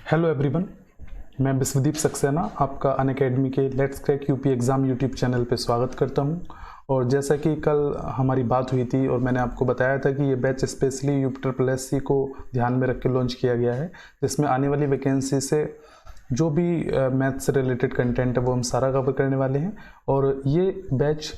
Hello everyone, मैं विश्वदीप सक्सेना आपका Unacademy के let's crack UP exam YouTube channel पे स्वागत करता हूं। और जैसा कि कल हमारी बात हुई थी और मैंने आपको बताया था कि ये बैच स्पेशली यूपी को ध्यान में रख के लॉन्च किया गया है, जिसमें आने वाली वैकेंसी से जो भी मैथ से रिलेटेड कंटेंट है वो हम सारा कवर करने वाले हैं। और ये बैच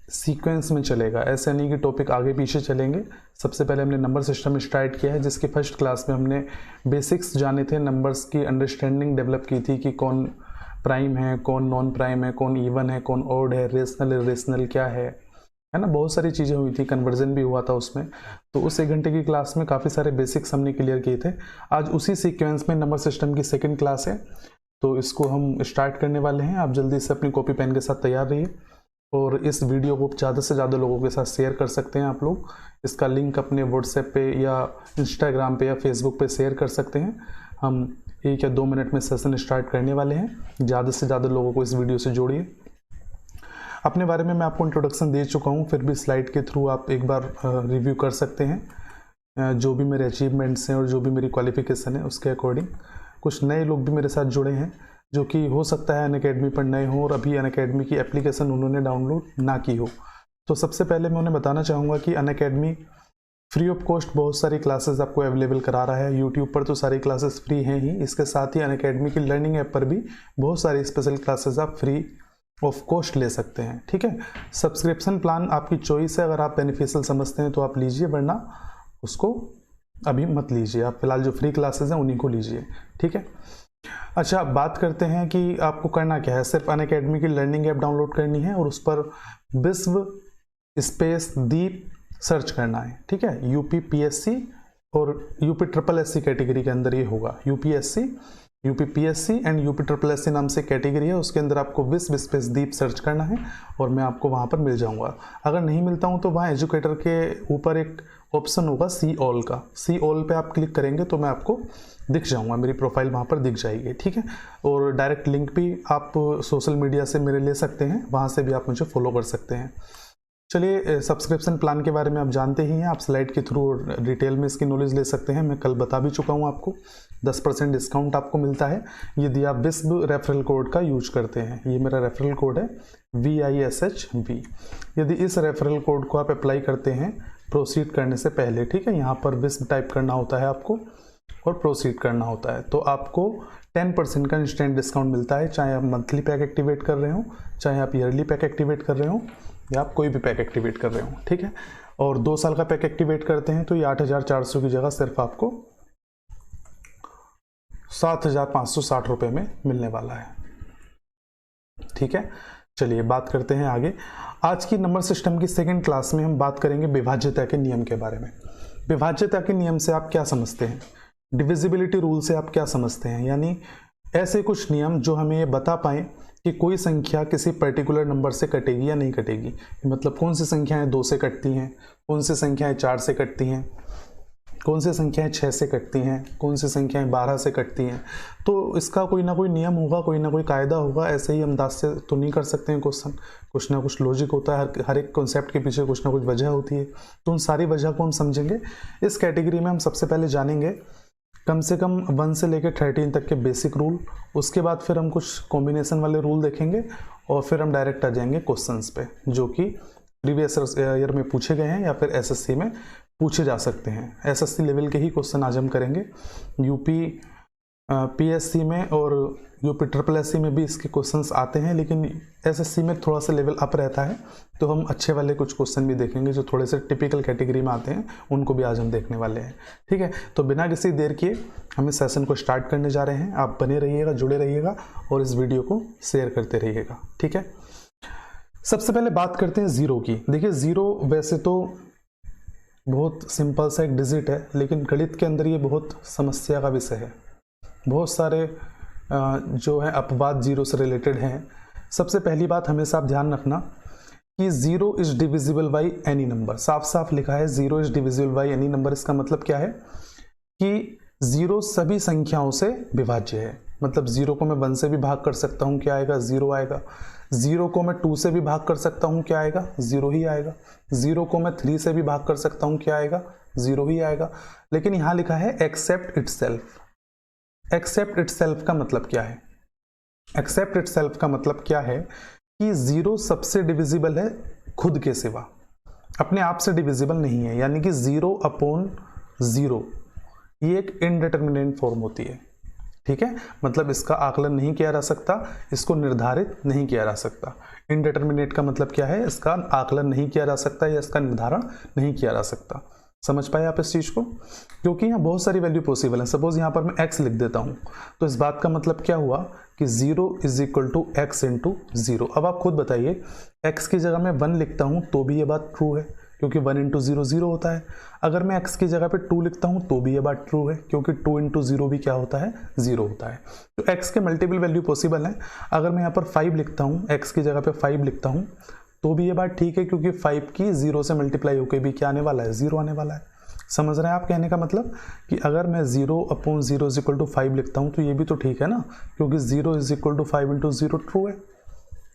सीक्वेंस में चलेगा, ऐसा नहीं कि टॉपिक आगे पीछे चलेंगे। सबसे पहले हमने नंबर सिस्टम स्टार्ट किया है, जिसके फर्स्ट क्लास में हमने बेसिक्स जाने थे, नंबर्स की अंडरस्टैंडिंग डेवलप की थी कि कौन प्राइम है, कौन नॉन प्राइम है, कौन इवन है, कौन ऑड है, रेशनल इरेशनल क्या है ना। बहुत सारी चीज़ें हुई थी, कन्वर्जन भी हुआ था उसमें। तो उस 1 घंटे की क्लास में काफ़ी सारे बेसिक्स हमने क्लियर किए थे। आज उसी सीक्वेंस में नंबर सिस्टम की सेकेंड क्लास है, तो इसको हम स्टार्ट करने वाले हैं। आप जल्दी से अपनी कॉपी पेन के साथ तैयार रहिए और इस वीडियो को ज़्यादा से ज़्यादा लोगों के साथ शेयर कर सकते हैं आप लोग। इसका लिंक अपने व्हाट्सएप पे या इंस्टाग्राम पे या फेसबुक पे शेयर कर सकते हैं। हम 1 या 2 मिनट में सेशन स्टार्ट करने वाले हैं। ज़्यादा से ज़्यादा लोगों को इस वीडियो से जोड़िए। अपने बारे में मैं आपको इंट्रोडक्शन दे चुका हूँ, फिर भी स्लाइड के थ्रू आप एक बार रिव्यू कर सकते हैं। जो भी मेरे अचीवमेंट्स हैं और जो भी मेरी क्वालिफिकेशन है उसके अकॉर्डिंग। कुछ नए लोग भी मेरे साथ जुड़े हैं जो कि हो सकता है अनअकैडमी पर नए हो और अभी अनअकैडमी की एप्लीकेशन उन्होंने डाउनलोड ना की हो। तो सबसे पहले मैं उन्हें बताना चाहूँगा कि अनअकैडमी फ्री ऑफ कॉस्ट बहुत सारी क्लासेस आपको अवेलेबल करा रहा है। यूट्यूब पर तो सारी क्लासेस फ्री हैं ही, इसके साथ ही अनअकैडमी की लर्निंग ऐप पर भी बहुत सारी स्पेशल क्लासेस आप फ्री ऑफ कॉस्ट ले सकते हैं। ठीक है, सब्सक्रिप्शन प्लान आपकी चॉइस है, अगर आप बेनिफिशियल समझते हैं तो आप लीजिए, वरना उसको अभी मत लीजिए। आप फिलहाल जो फ्री क्लासेस हैं उन्हीं को लीजिए। ठीक है, अच्छा बात करते हैं कि आपको करना क्या है। सिर्फ अनअकैडमी की लर्निंग ऐप डाउनलोड करनी है और उस पर विश्व स्पेस दीप सर्च करना है। ठीक है, यूपी पीएससी और यूपी ट्रिपल एससी कैटेगरी के अंदर ये होगा। UPSC, UP PSC and UP triple SC नाम से कैटेगरी है, उसके अंदर आपको विश्व स्पेस दीप सर्च करना है और मैं आपको वहाँ पर मिल जाऊँगा। अगर नहीं मिलता हूँ तो वहाँ एजुकेटर के ऊपर एक ऑप्शन होगा सी ऑल का, सी ऑल पे आप क्लिक करेंगे तो मैं आपको दिख जाऊंगा, मेरी प्रोफाइल वहाँ पर दिख जाएगी। ठीक है, और डायरेक्ट लिंक भी आप सोशल मीडिया से मेरे ले सकते हैं, वहाँ से भी आप मुझे फॉलो कर सकते हैं। चलिए, सब्सक्रिप्शन प्लान के बारे में आप जानते ही हैं, आप स्लाइड के थ्रू डिटेल में इसकी नॉलेज ले सकते हैं। मैं कल बता भी चुका हूँ आपको। 10% डिस्काउंट आपको मिलता है यदि आप विश्व रेफरल कोड का यूज करते हैं। ये मेरा रेफरल कोड है VISHV। यदि इस रेफरल कोड को आप अप्लाई करते हैं प्रोसीड करने से पहले, ठीक है, यहाँ पर विश्व टाइप करना होता है आपको और प्रोसीड करना होता है, तो आपको 10% का इंस्टेंट डिस्काउंट मिलता है। चाहे आप मंथली पैक एक्टिवेट कर रहे हो, चाहे आप ईयरली पैक एक्टिवेट कर रहे हो, या आप कोई भी पैक एक्टिवेट कर रहे हो। ठीक है, और 2 साल का पैक एक्टिवेट करते हैं तो ये 8,400 की जगह सिर्फ आपको 7,560 रुपये में मिलने वाला है। ठीक है, चलिए बात करते हैं आगे। आज की नंबर सिस्टम की सेकेंड क्लास में हम बात करेंगे विभाज्यता के नियम के बारे में। विभाज्यता के नियम से आप क्या समझते हैं, डिविजिबिलिटी रूल से आप क्या समझते हैं, यानी ऐसे कुछ नियम जो हमें ये बता पाएँ कि कोई संख्या किसी पर्टिकुलर नंबर से कटेगी या नहीं कटेगी। मतलब कौन सी संख्याएं 2 से कटती हैं, कौन सी संख्याएं 4 से कटती हैं, कौन सी संख्याएं 6 से कटती हैं, कौन सी संख्याएं 12 से कटती हैं। तो इसका कोई ना कोई नियम होगा, कोई ना कोई कायदा होगा। ऐसे ही अंदाज से तो नहीं कर सकते हैं क्वेश्चन, कुछ ना कुछ लॉजिक होता है, हर एक कॉन्सेप्ट के पीछे कुछ ना कुछ वजह होती है। तो उन सारी वजह को हम समझेंगे। इस कैटेगरी में हम सबसे पहले जानेंगे कम से कम 1 से लेकर 13 तक के बेसिक रूल, उसके बाद फिर हम कुछ कॉम्बिनेशन वाले रूल देखेंगे और फिर हम डायरेक्ट आ जाएंगे क्वेश्चंस पे जो कि प्रीवियस ईयर में पूछे गए हैं या फिर एसएससी में पूछे जा सकते हैं। एसएससी लेवल के ही क्वेश्चन आज हम करेंगे। यूपी पीएससी में और यूपी ट्रिपल एससी में भी इसके क्वेश्चंस आते हैं, लेकिन एसएससी में थोड़ा सा लेवल अप रहता है, तो हम अच्छे वाले कुछ क्वेश्चन भी देखेंगे जो थोड़े से टिपिकल कैटेगरी में आते हैं, उनको भी आज हम देखने वाले हैं। ठीक है, तो बिना किसी देर किए हम इस सेशन को स्टार्ट करने जा रहे हैं। आप बने रहिएगा, जुड़े रहिएगा और इस वीडियो को शेयर करते रहिएगा। ठीक है, सबसे पहले बात करते हैं ज़ीरो की। देखिए, ज़ीरो वैसे तो बहुत सिंपल सा एक डिजिट है, लेकिन गणित के अंदर ये बहुत समस्या का विषय है। बहुत सारे जो है अपवाद जीरो से रिलेटेड हैं। सबसे पहली बात हमेशा आप ध्यान रखना कि zero is divisible by any number. साफ साफ लिखा है zero is divisible by any number. इसका मतलब क्या है कि जीरो सभी संख्याओं से विभाज्य है। मतलब जीरो को मैं 1 से भी भाग कर सकता हूँ, क्या आएगा, जीरो आएगा। जीरो को मैं 2 से भी भाग कर सकता हूँ, क्या आएगा, जीरो ही आएगा। जीरो को मैं 3 से भी भाग कर सकता हूँ, क्या आएगा, जीरो ही आएगा। लेकिन यहाँ लिखा है एक्सेप्ट इटसेल्फ। एक्सेप्ट इटसेल्फ का मतलब क्या है? एक्सेप्ट इटसेल्फ का मतलब क्या है कि जीरो सबसे डिविजिबल है खुद के सिवा, अपने आप से डिविजिबल नहीं है। यानी कि 0 अपॉन 0 ये एक इनडिटरमिनेट फॉर्म होती है, ठीक है। मतलब इसका आकलन नहीं किया जा सकता, इसको निर्धारित नहीं किया जा सकता। इनडिटरमिनेट का मतलब क्या है? इसका आकलन नहीं किया जा सकता या इसका निर्धारण नहीं किया जा सकता। समझ पाए आप इस चीज को? क्योंकि यहाँ बहुत सारी वैल्यू पॉसिबल है। सपोज यहाँ पर मैं x लिख देता हूँ, तो इस बात का मतलब क्या हुआ कि 0 is equal to x into 0। अब आप खुद बताइए, x की जगह मैं 1 लिखता हूँ तो भी ये बात ट्रू है, क्योंकि 1 इंटू 0 0 होता है। अगर मैं x की जगह पे 2 लिखता हूँ तो भी ये बात ट्रू है, क्योंकि 2 इंटू 0 भी क्या होता है? 0 होता है। तो x के मल्टीपल वैल्यू पॉसिबल है। अगर मैं यहाँ पर 5 लिखता हूँ, x की जगह पे 5 लिखता हूँ तो भी ये बात ठीक है, क्योंकि 5 की 0 से मल्टीप्लाई होकर भी क्या आने वाला है? 0 आने वाला है। समझ रहे हैं आप कहने का मतलब कि अगर मैं 0 अपॉन 0 इज इक्वल टू 5 लिखता हूँ तो ये भी तो ठीक है ना, क्योंकि 0 is equal to 5 into 0 true है,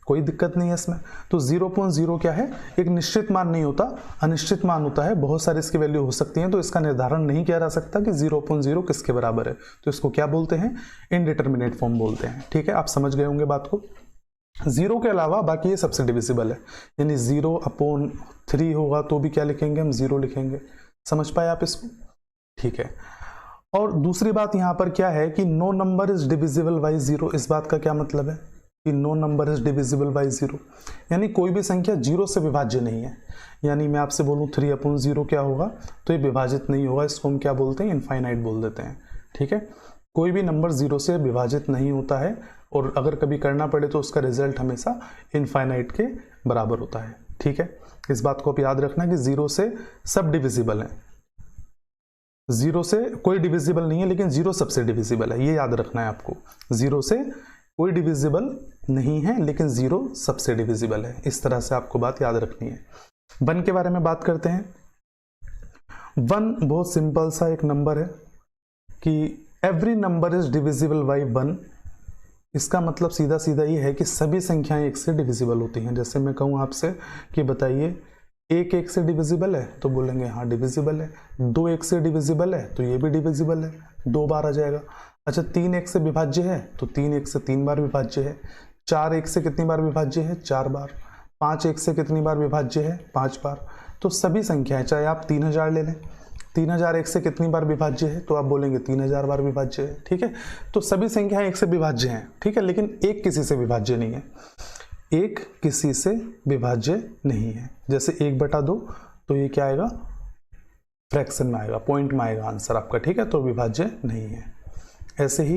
कोई दिक्कत नहीं है इसमें। तो 0.0 क्या है? एक निश्चित मान नहीं होता, अनिश्चित मान होता है। बहुत सारी इसकी वैल्यू हो सकती हैं, तो इसका निर्धारण नहीं किया जा सकता कि 0.0 किसके बराबर है। तो इसको क्या बोलते हैं? इनडिटरमिनेट फॉर्म बोलते हैं, ठीक है। आप समझ गए होंगे बात को। 0 के अलावा बाकी ये सबसे डिविजिबल है, यानी 0 अपॉन 3 होगा तो भी क्या लिखेंगे? हम 0 लिखेंगे। समझ पाए आप इसको? ठीक है। और दूसरी बात यहाँ पर क्या है कि no number is divisible by 0। इस बात का क्या मतलब है कि no number is divisible by 0, यानी कोई भी संख्या 0 से विभाज्य नहीं है। यानी मैं आपसे बोलूँ 3 अपॉन 0 क्या होगा, तो ये विभाजित नहीं होगा। इसको हम क्या बोलते हैं? इनफाइनाइट बोल देते हैं, ठीक है। कोई भी नंबर 0 से विभाजित नहीं होता है, और अगर कभी करना पड़े तो उसका रिजल्ट हमेशा इनफाइनाइट के बराबर होता है, ठीक है। इस बात को आप याद रखना कि 0 से सब डिविजिबल है। 0 से कोई डिविजिबल नहीं है, लेकिन 0 सबसे डिविजिबल है, ये याद रखना है आपको। 0 से कोई डिविजिबल नहीं है, लेकिन 0 सबसे डिविजिबल है। इस तरह से आपको बात याद रखनी है। 1 के बारे में बात करते हैं। 1 बहुत सिंपल सा एक नंबर है कि every number is divisible by 1। इसका मतलब सीधा सीधा ये है कि सभी संख्याएं 1 से डिविजिबल होती हैं। जैसे मैं कहूँ आपसे कि बताइए 1 1 से डिविजिबल है, तो बोलेंगे हाँ डिविजिबल है। 2 1 से डिविजिबल है, तो ये भी डिविजिबल है, 2 बार आ जाएगा। अच्छा 3 1 से विभाज्य है, तो 3 1 से 3 बार विभाज्य है। 4 1 से कितनी बार विभाज्य है? 4 बार। 5 1 से कितनी बार विभाज्य है? 5 बार। तो सभी संख्याएं, चाहे आप 3000 ले लें, 3000 1 से कितनी बार विभाज्य है? तो आप बोलेंगे 3000 बार विभाज्य है, ठीक है। तो सभी संख्याएं 1 से विभाज्य हैं, ठीक है, लेकिन एक किसी से विभाज्य नहीं है। एक किसी से विभाज्य नहीं है। जैसे 1/2, तो ये क्या आएगा? फ्रैक्शन में आएगा, पॉइंट में आएगा आंसर आपका, ठीक है, तो विभाज्य नहीं है। ऐसे ही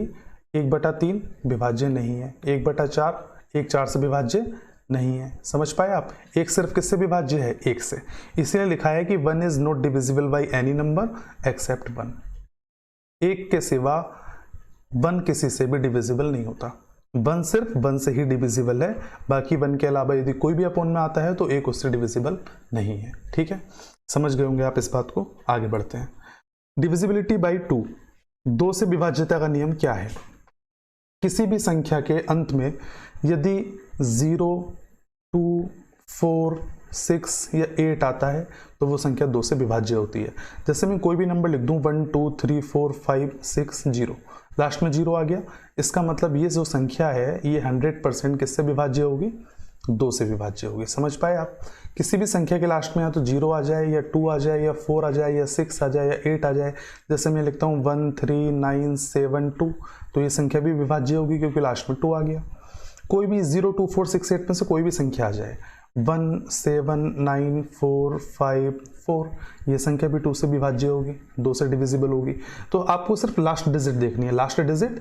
1/3 विभाज्य नहीं है। 1/4 1 4 से विभाज्य नहीं है। समझ पाए आप? एक सिर्फ किससे विभाज्य है? 1 से। इसलिए लिखा है कि 1 is not divisible by any number except 1। 1 के सिवा 1 किसी से भी डिविजिबल नहीं होता। 1 सिर्फ 1 से ही डिविजिबल है, बाकी 1 के अलावा यदि कोई भी अपॉन में आता है तो 1 उससे डिविजिबल नहीं है, ठीक है। समझ गए होंगे आप इस बात को। आगे बढ़ते हैं। डिविजिबिलिटी बाई 2, 2 से विभाज्यता का नियम क्या है? किसी भी संख्या के अंत में यदि 0 2 4 6 या 8 आता है तो वो संख्या 2 से विभाज्य होती है। जैसे मैं कोई भी नंबर लिख दूं 1 2 3 4 5 6 0, लास्ट में 0 आ गया, इसका मतलब ये जो संख्या है ये 100% किससे विभाज्य होगी? 2 से विभाज्य होगी। समझ पाए आप? किसी भी संख्या के लास्ट में या तो 0 आ जाए या 2 आ जाए या 4 आ जाए या 6 आ जाए या 8 आ जाए। जैसे मैं लिखता हूँ 1 3 9 7 2, तो ये संख्या भी विभाज्य होगी क्योंकि लास्ट में 2 आ गया। कोई भी 0 2 4 6 8 में से कोई भी संख्या आ जाए, 1 7 9 4 5 4, ये संख्या भी 2 से विभाज्य होगी, 2 से डिविजिबल होगी। तो आपको सिर्फ लास्ट डिजिट देखनी है। लास्ट डिजिट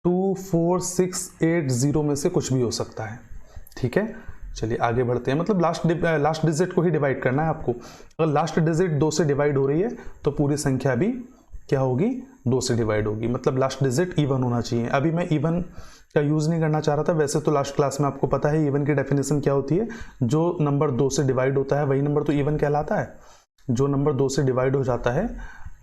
2 4 6 8 0 में से कुछ भी हो सकता है, ठीक है। चलिए आगे बढ़ते हैं। मतलब लास्ट डिजिट को ही डिवाइड करना है आपको। अगर लास्ट डिजिट 2 से डिवाइड हो रही है तो पूरी संख्या भी क्या होगी? 2 से डिवाइड होगी। मतलब लास्ट डिजिट इवन होना चाहिए। अभी मैं इवन का यूज़ नहीं करना चाह रहा था। वैसे तो लास्ट क्लास में आपको पता है इवन की डेफिनेशन क्या होती है। जो नंबर 2 से डिवाइड होता है वही नंबर तो इवन कहलाता है। जो नंबर 2 से डिवाइड हो जाता है,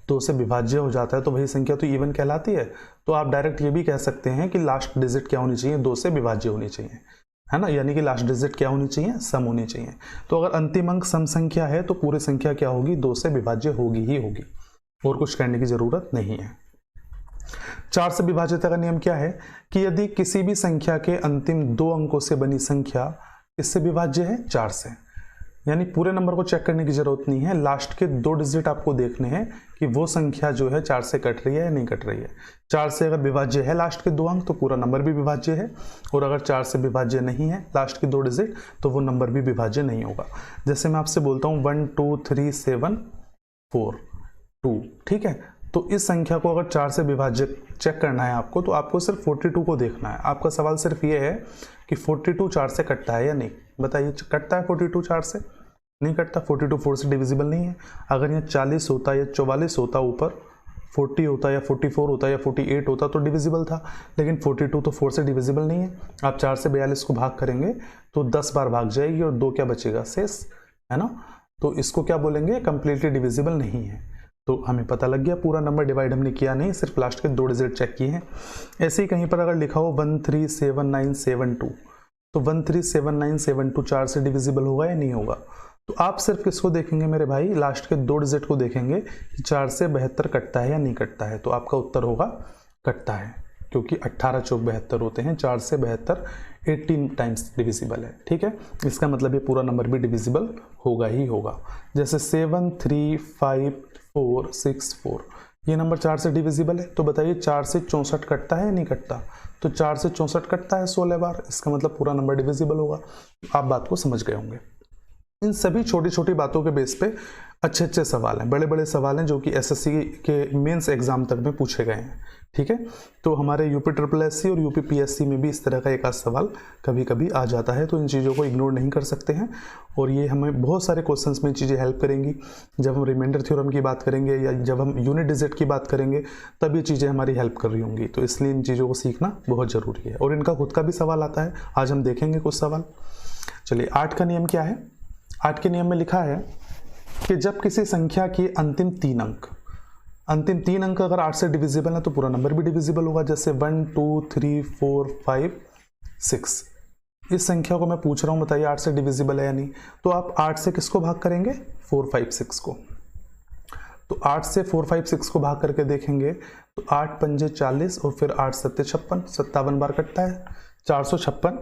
2 से विभाज्य हो जाता है, तो वही संख्या तो इवन कहलाती है। तो आप डायरेक्ट ये भी कह सकते हैं कि लास्ट डिजिट क्या होनी चाहिए? 2 से विभाज्य होनी चाहिए, है ना। यानी कि लास्ट डिजिट क्या होनी चाहिए? सम होनी चाहिए। तो अगर अंतिम अंक सम संख्या है तो पूरी संख्या क्या होगी? 2 से विभाज्य होगी ही होगी, और कुछ करने की जरूरत नहीं है। 4 से विभाज्यता का नियम क्या है कि यदि किसी भी संख्या के अंतिम 2 अंकों से बनी संख्या किससे विभाज्य है, 4 से, यानी पूरे नंबर को चेक करने की जरूरत नहीं है, लास्ट के 2 डिजिट आपको देखने हैं कि वो संख्या जो है 4 से कट रही है या नहीं कट रही है। 4 से अगर विभाज्य है लास्ट के 2 अंक तो पूरा नंबर भी विभाज्य है, और अगर 4 से विभाज्य नहीं है लास्ट के 2 डिजिट तो वो नंबर भी विभाज्य नहीं होगा। जैसे मैं आपसे बोलता हूँ 1 2 3 7 4 2, ठीक है, तो इस संख्या को अगर 4 से विभाज्य चेक करना है आपको, तो आपको सिर्फ 42 को देखना है। आपका सवाल सिर्फ ये है कि 42 4 से कटता है या नहीं, बताइए कटता है 42 4 से? नहीं कटता, 42 4 से डिविजिबल नहीं है। अगर यह 40 होता या 44 होता, ऊपर 40 होता या 44 होता या 48 होता तो डिविजिबल था, लेकिन 42 तो 4 से डिविजिबल नहीं है। आप 4 से 42 को भाग करेंगे तो 10 बार भाग जाएगी और 2 क्या बचेगा, शेष, है ना। तो इसको क्या बोलेंगे, कंप्लीटली डिविजिबल नहीं है। तो हमें पता लग गया पूरा नंबर डिवाइड हमने किया नहीं, सिर्फ लास्ट के 2 डिजिट चेक किए हैं। ऐसे ही कहीं पर अगर लिखा हो 137972, तो 137972 4 से डिविजिबल होगा या नहीं होगा? तो आप सिर्फ किसको देखेंगे मेरे भाई, लास्ट के 2 डिजिट को देखेंगे कि 4 से 72 कटता है या नहीं कटता है। तो आपका उत्तर होगा कटता है, क्योंकि 18 चौक 72 होते हैं, 4 से 72 18 टाइम्स डिविजिबल है, ठीक है। इसका मतलब ये पूरा नंबर भी डिविजिबल होगा ही होगा। जैसे 7 3 5 4 6 4, ये नंबर 4 से डिविजिबल है, तो बताइए 4 से 64 कटता है या नहीं कटता? तो 4 से 64 कटता है 16 बार, इसका मतलब पूरा नंबर डिविजिबल होगा। आप बात को समझ गए होंगे। इन सभी छोटी छोटी बातों के बेस पे अच्छे अच्छे सवाल हैं, बड़े बड़े सवाल हैं जो कि एसएससी के मेंस एग्जाम तक में पूछे गए हैं, ठीक है। तो हमारे यूपी SSC और यूपी PSC में भी इस तरह का एक आध सवाल कभी कभी आ जाता है, तो इन चीज़ों को इग्नोर नहीं कर सकते हैं, और ये हमें बहुत सारे क्वेश्चंस में चीज़ें हेल्प करेंगी। जब हम रिमाइंडर थ्योरम की बात करेंगे या जब हम यूनिट डिजिट की बात करेंगे तब ये चीज़ें हमारी हेल्प कर रही होंगी, तो इसलिए इन चीज़ों को सीखना बहुत ज़रूरी है। और इनका खुद का भी सवाल आता है, आज हम देखेंगे कुछ सवाल। चलिए 8 का नियम क्या है। 8 के नियम में लिखा है कि जब किसी संख्या के अंतिम 3 अंक अगर 8 से डिविजिबल है तो पूरा नंबर भी डिविजिबल होगा। जैसे 1 2 3 4 5 6, इस संख्या को मैं पूछ रहा हूं, बताइए 8 से डिविजिबल है या नहीं। तो आप 8 से किसको भाग करेंगे, 4 5 6 को। तो 8 से 4 5 6 को भाग करके देखेंगे तो 8 पंजे 40 और फिर 8 सत्ते 56, 57 बार कटता है। 456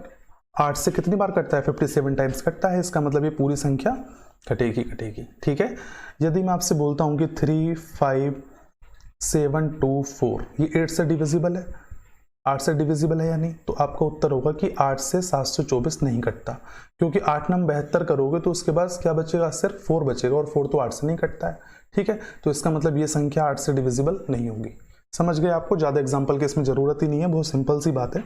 8 से कितनी बार कटता है, 57 टाइम्स कटता है। इसका मतलब ये पूरी संख्या कटेगी, ठीक है। यदि मैं आपसे बोलता हूं कि 3 5 7 2 4, ये 8 से डिविजिबल है, 8 से डिविजिबल है या नहीं? तो आपका उत्तर होगा कि 8 से 724 नहीं कटता, क्योंकि 8 नम 72 करोगे तो उसके बाद क्या बचेगा, सिर्फ 4 बचेगा, और 4 तो 8 से नहीं कटता है, ठीक है। तो इसका मतलब ये संख्या 8 से डिविजिबल नहीं होगी। समझ गए? आपको ज़्यादा एग्जाम्पल की इसमें ज़रूरत ही नहीं है, बहुत सिंपल सी बात है।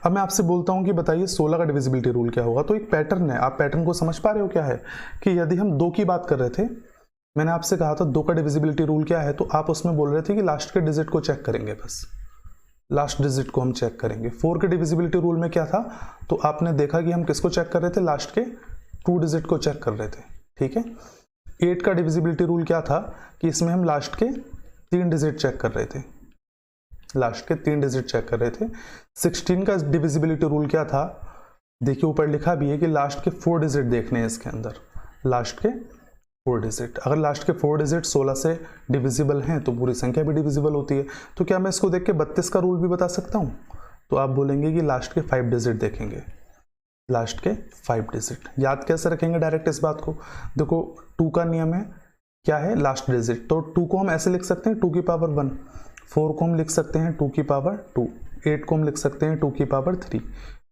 अब मैं आपसे बोलता हूं कि बताइए 16 का डिविजिबिलिटी रूल क्या होगा। तो एक पैटर्न है, आप पैटर्न को समझ पा रहे हो क्या है, कि यदि हम 2 की बात कर रहे थे, मैंने आपसे कहा था 2 का डिविजिबिलिटी रूल क्या है, तो आप उसमें बोल रहे थे कि लास्ट के डिजिट को चेक करेंगे, बस लास्ट डिजिट को हम चेक करेंगे। 4 के डिविजिबिलिटी रूल में क्या था, तो आपने देखा कि हम किसको चेक कर रहे थे, लास्ट के 2 डिजिट को चेक कर रहे थे, ठीक है। 8 का डिविजिबिलिटी रूल क्या था, कि इसमें हम लास्ट के 3 डिजिट चेक कर रहे थे, लास्ट के 3 डिजिट चेक कर रहे थे। 16 का डिविजिबिलिटी रूल क्या था, देखिए ऊपर लिखा भी है कि लास्ट के 4 डिजिट देखने हैं इसके अंदर, लास्ट के 4 डिजिट। अगर लास्ट के 4 डिजिट 16 से डिविजिबल हैं तो पूरी संख्या भी डिविजिबल होती है। तो क्या मैं इसको देख के 32 का रूल भी बता सकता हूँ? तो आप बोलेंगे कि लास्ट के 5 डिजिट देखेंगे, लास्ट के 5 डिजिट। याद कैसे रखेंगे डायरेक्ट इस बात को, देखो 2 का नियम है, क्या है, लास्ट डिजिट। तो 2 को हम ऐसे लिख सकते हैं 2 की पावर 1, 4 को हम लिख सकते हैं 2 की पावर 2, 8 को हम लिख सकते हैं 2 की पावर 3,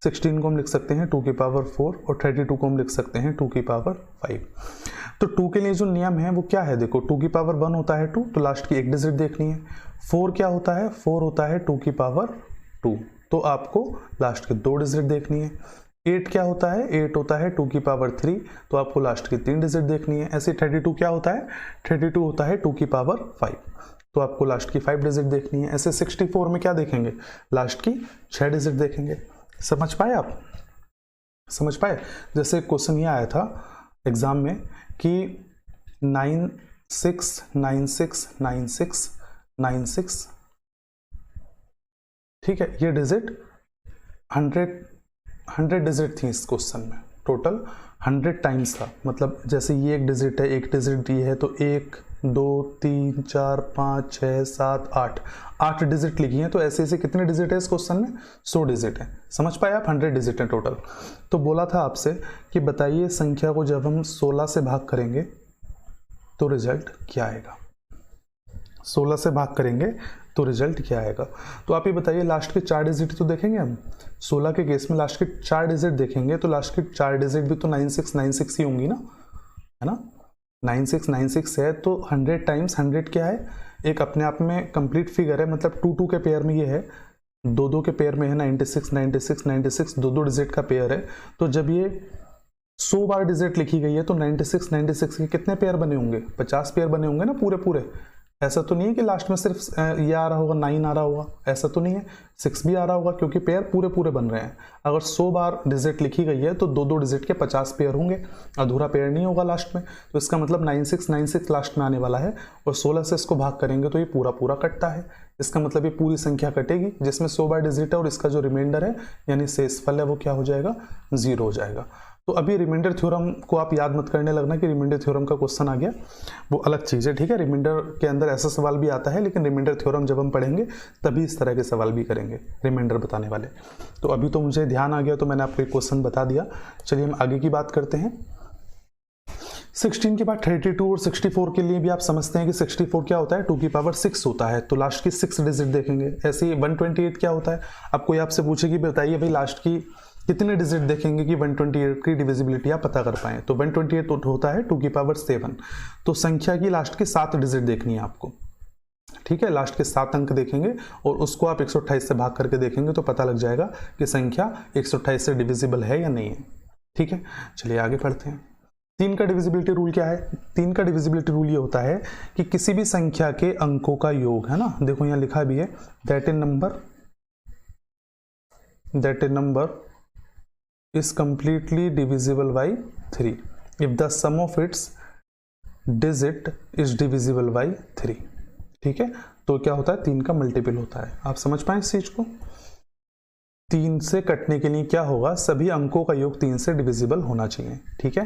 16 को हम लिख सकते हैं 2 की पावर 4 और 32 को हम लिख सकते हैं 2 की पावर 5। तो 2 के लिए जो नियम है वो क्या है, देखो 2 की पावर 1 होता है 2, तो लास्ट की 1 डिजिट देखनी है। 4 क्या होता है, 4 होता है 2 की पावर 2, तो आपको लास्ट के 2 डिजिट देखनी है। 8 क्या होता है, 8 होता है 2 की पावर 3, तो आपको लास्ट की 3 डिजिट देखनी है। ऐसे 32 क्या होता है, 32 होता है 2 की पावर 5, तो आपको लास्ट की 5 डिजिट देखनी है। ऐसे 64 में क्या देखेंगे, लास्ट की 6 डिजिट देखेंगे। समझ पाए आप, समझ पाए? जैसे क्वेश्चन ये आया था एग्जाम में कि 9 6 9 6 9 6 9 6, ठीक है, ये डिजिट 100 डिजिट थी इस क्वेश्चन में, टोटल 100 टाइम्स था। मतलब जैसे ये 1 डिजिट है, 1 डिजिट ये है, तो 1 2 3 4 5 6 7 8 8 डिजिट लिखी हैं। तो ऐसे ऐसे कितने डिजिट है इस क्वेश्चन में? 100 डिजिट है। समझ पाए आप? 100 डिजिट है टोटल। तो बोला था आपसे कि बताइए संख्या को जब हम 16 से भाग करेंगे तो रिजल्ट क्या आएगा। 16 से भाग करेंगे तो रिजल्ट क्या आएगा। तो आप ये बताइए लास्ट के 4 डिजिट तो देखेंगे हम। 16 के केस में लास्ट के 4 डिजिट देखेंगे तो लास्ट के 4 डिजिट भी तो 9696 ही होंगी ना, है ना। 9696 है तो 100 टाइम्स 100 क्या है? एक अपने आप में कंप्लीट फिगर है, मतलब 2 2 के पेयर में ये है, 2 2 के पेयर में है 96 96 96, 2 2 डिजिट का पेयर है। तो जब ये 100 बार डिजिट लिखी गई है तो 96 96 के कितने पेयर बने होंगे? 50 पेयर बने होंगे ना पूरे पूरे। ऐसा तो नहीं है कि लास्ट में सिर्फ ये आ रहा होगा 9 आ रहा होगा, ऐसा तो नहीं है, 6 भी आ रहा होगा, क्योंकि पेयर पूरे पूरे बन रहे हैं। अगर 100 बार डिजिट लिखी गई है तो 2 2 डिजिट के 50 पेयर होंगे, अधूरा पेयर नहीं होगा लास्ट में। तो इसका मतलब 9696 लास्ट में आने वाला है और 16 से इसको भाग करेंगे तो ये पूरा पूरा कटता है। इसका मतलब ये पूरी संख्या कटेगी जिसमें 100 बार डिजिट है और इसका जो रिमाइंडर है यानी शेषफल है वो क्या हो जाएगा? 0 हो जाएगा। तो अभी रिमाइंडर थ्योरम को आप याद मत करने लगना कि रिमाइंडर थ्योरम का क्वेश्चन आ गया, वो अलग चीज़ है, ठीक है। रिमाइंडर के अंदर ऐसा सवाल भी आता है, लेकिन रिमाइंडर थ्योरम जब हम पढ़ेंगे तभी इस तरह के सवाल भी करेंगे रिमाइंडर बताने वाले। तो अभी तो मुझे ध्यान आ गया तो मैंने आपको एक क्वेश्चन बता दिया। चलिए हम आगे की बात करते हैं। 16 के बाद 32 और 64 के लिए भी आप समझते हैं कि 64 क्या होता है? 2 की पावर 6 होता है, तो लास्ट की 6 डिजिट देखेंगे। ऐसे ही 128 क्या होता है? अब कोई आपसे पूछे कि बताइए भाई लास्ट की कितने डिजिट देखेंगे कि 128 की डिविजिबिलिटी आप पता कर पाएं। तो 128 होता है 2 की पावर 7, तो संख्या की लास्ट के 7 डिजिट देखनी है आपको, ठीक है। लास्ट के 7 अंक देखेंगे और उसको आप 128 से भाग करके देखेंगे तो पता लग जाएगा कि संख्या 128 से डिविजिबल है या नहीं है, ठीक है। चलिए आगे बढ़ते हैं। 3 का डिविजिबिलिटी रूल क्या है? 3 का डिविजिबिलिटी रूल ये होता है कि किसी भी संख्या के अंकों का योग, है ना, देखो यहाँ लिखा भी है, that A number is completely divisible by 3 if the sum of its digit is divisible by 3, ठीक है। तो क्या होता है? 3 का मल्टीपल होता है। आप समझ पाए इस चीज को? 3 से कटने के लिए क्या होगा? सभी अंकों का योग 3 से डिविजिबल होना चाहिए, ठीक है।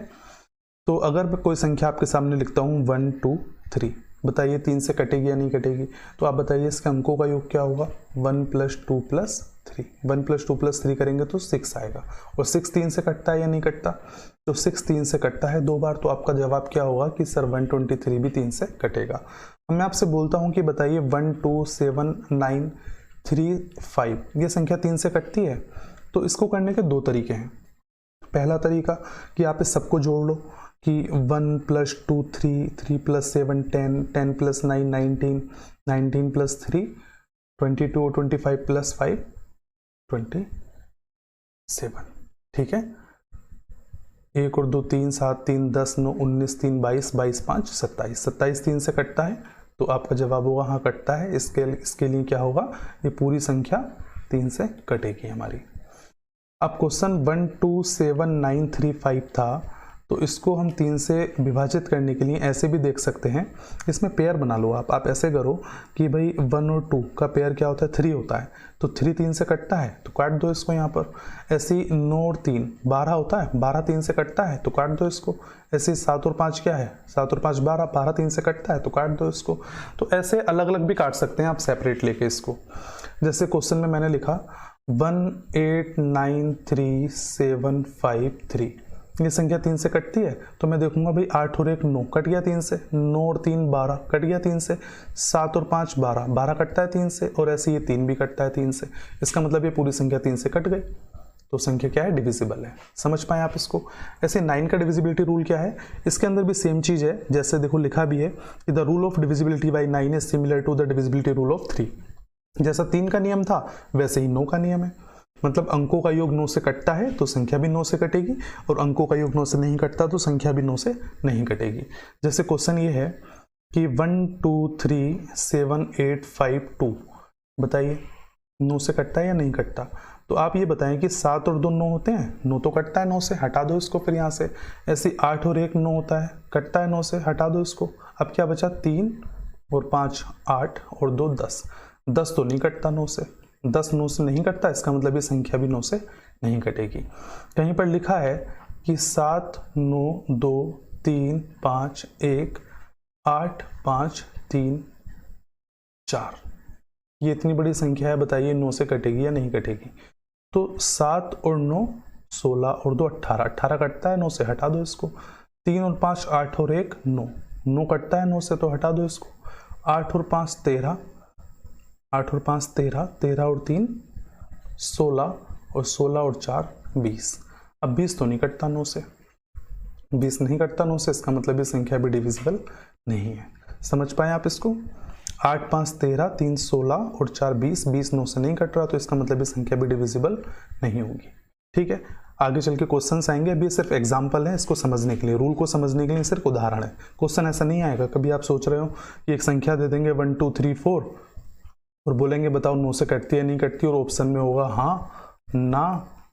तो अगर मैं कोई संख्या आपके सामने लिखता हूं 1 2 3, बताइए 3 से कटेगी या नहीं कटेगी? तो आप बताइए इसके अंकों का योग क्या होगा? 1 + 2 + 3, 1 + 2 + 3 करेंगे तो 6 आएगा। और 6 3 से कटता है या नहीं कटता? तो 6 3 से कटता है 2 बार, तो आपका जवाब क्या होगा कि सर 123 भी 3 से कटेगा। अब मैं आपसे बोलता हूं कि बताइए 1 2 7 9 3 5 ये संख्या 3 से कटती है? तो इसको करने के 2 तरीके हैं। पहला तरीका कि आप इस सबको जोड़ लो कि 1 + 2 3, 3 + 7 10, 10 + 9 19, 19 + 3 22 और 25 + 5 27, ठीक है। 1 और 2 3 7 3 10 9 19 3 22 22 5 27, 27 3 से कटता है तो आपका जवाब होगा हाँ कटता है। इसके लिए क्या होगा? ये पूरी संख्या 3 से कटेगी हमारी। अब क्वेश्चन 1 2 7 9 3 5 था, तो इसको हम 3 से विभाजित करने के लिए ऐसे भी देख सकते हैं, इसमें पेयर बना लो आप ऐसे करो कि भाई 1 और 2 का पेयर क्या होता है? 3 होता है, तो 3 3 से कटता है तो काट दो इसको यहाँ पर। ऐसे ही 9 और 3 12 होता है, 12 3 से कटता है तो काट दो इसको। ऐसे ही 7 और 5 क्या है? 7 और 5 12, 12 3 से कटता है तो काट दो इसको। तो ऐसे अलग अलग भी काट सकते हैं आप सेपरेट लेके इसको। जैसे क्वेश्चन में मैंने लिखा 1 8 9 3 7 5 3, ये संख्या 3 से कटती है तो मैं देखूंगा भाई 8 और 1 9 कट गया 3 से, 9 और 3 12 कट गया 3 से, 7 और 5 12 12 कटता है 3 से, और ऐसे ये 3 भी कटता है 3 से। इसका मतलब ये पूरी संख्या 3 से कट गई, तो संख्या क्या है? डिविजिबल है। समझ पाए आप इसको? ऐसे 9 का डिविजिबिलिटी रूल क्या है? इसके अंदर भी सेम चीज है, जैसे देखो लिखा भी है कि the rule of divisibility by 9 is similar to the divisibility rule of 3। जैसा 3 का नियम था वैसे ही 9 का नियम है, मतलब अंकों का योग 9 से कटता है तो संख्या भी 9 से कटेगी, और अंकों का योग 9 से नहीं कटता तो संख्या भी 9 से नहीं कटेगी। जैसे क्वेश्चन ये है कि 1 2 3 7 8 5 2, बताइए 9 से कटता है या नहीं कटता? तो आप ये बताएं कि 7 और 2 9 होते हैं, 9 तो कटता है 9 से, हटा दो इसको फिर यहाँ से। ऐसे 8 और 1 9 होता है, कटता है 9 से, हटा दो इसको। अब क्या बचा? 3 और 5 8 और 2 10, 10 तो नहीं कटता 9 से, 10 9 से नहीं कटता, इसका मतलब ये संख्या भी 9 से नहीं कटेगी। कहीं पर लिखा है कि 7 9 2 3 5 1 8 5 3 4, ये इतनी बड़ी संख्या है, बताइए 9 से कटेगी या नहीं कटेगी? तो 7 और 9 16 और 2 18, 18 कटता है 9 से, हटा दो इसको। 3 और 5 8 और 1 9, 9 कटता है 9 से, तो हटा दो इसको। 8 और 5 13, 8 और 5 13, 13 और 3 16 और 16 और 4 20। अब 20 तो नहीं कटता 9 से, 20 नहीं कटता 9 से, इसका मतलब ये संख्या भी डिविजिबल नहीं है। समझ पाए आप इसको? 8 5 13, 3 16 और 4 20, 20 9 से नहीं कट रहा, तो इसका मतलब ये संख्या भी डिविजिबल नहीं होगी। ठीक है, आगे चल के क्वेश्चंस आएंगे, अभी सिर्फ एग्जांपल है इसको समझने के लिए, रूल को समझने के लिए सिर्फ उदाहरण है। क्वेश्चन ऐसा नहीं आएगा, कभी आप सोच रहे हो कि एक संख्या दे देंगे 1 2 3 4 और बोलेंगे बताओ 9 से कटती है नहीं कटती, और ऑप्शन में होगा हाँ ना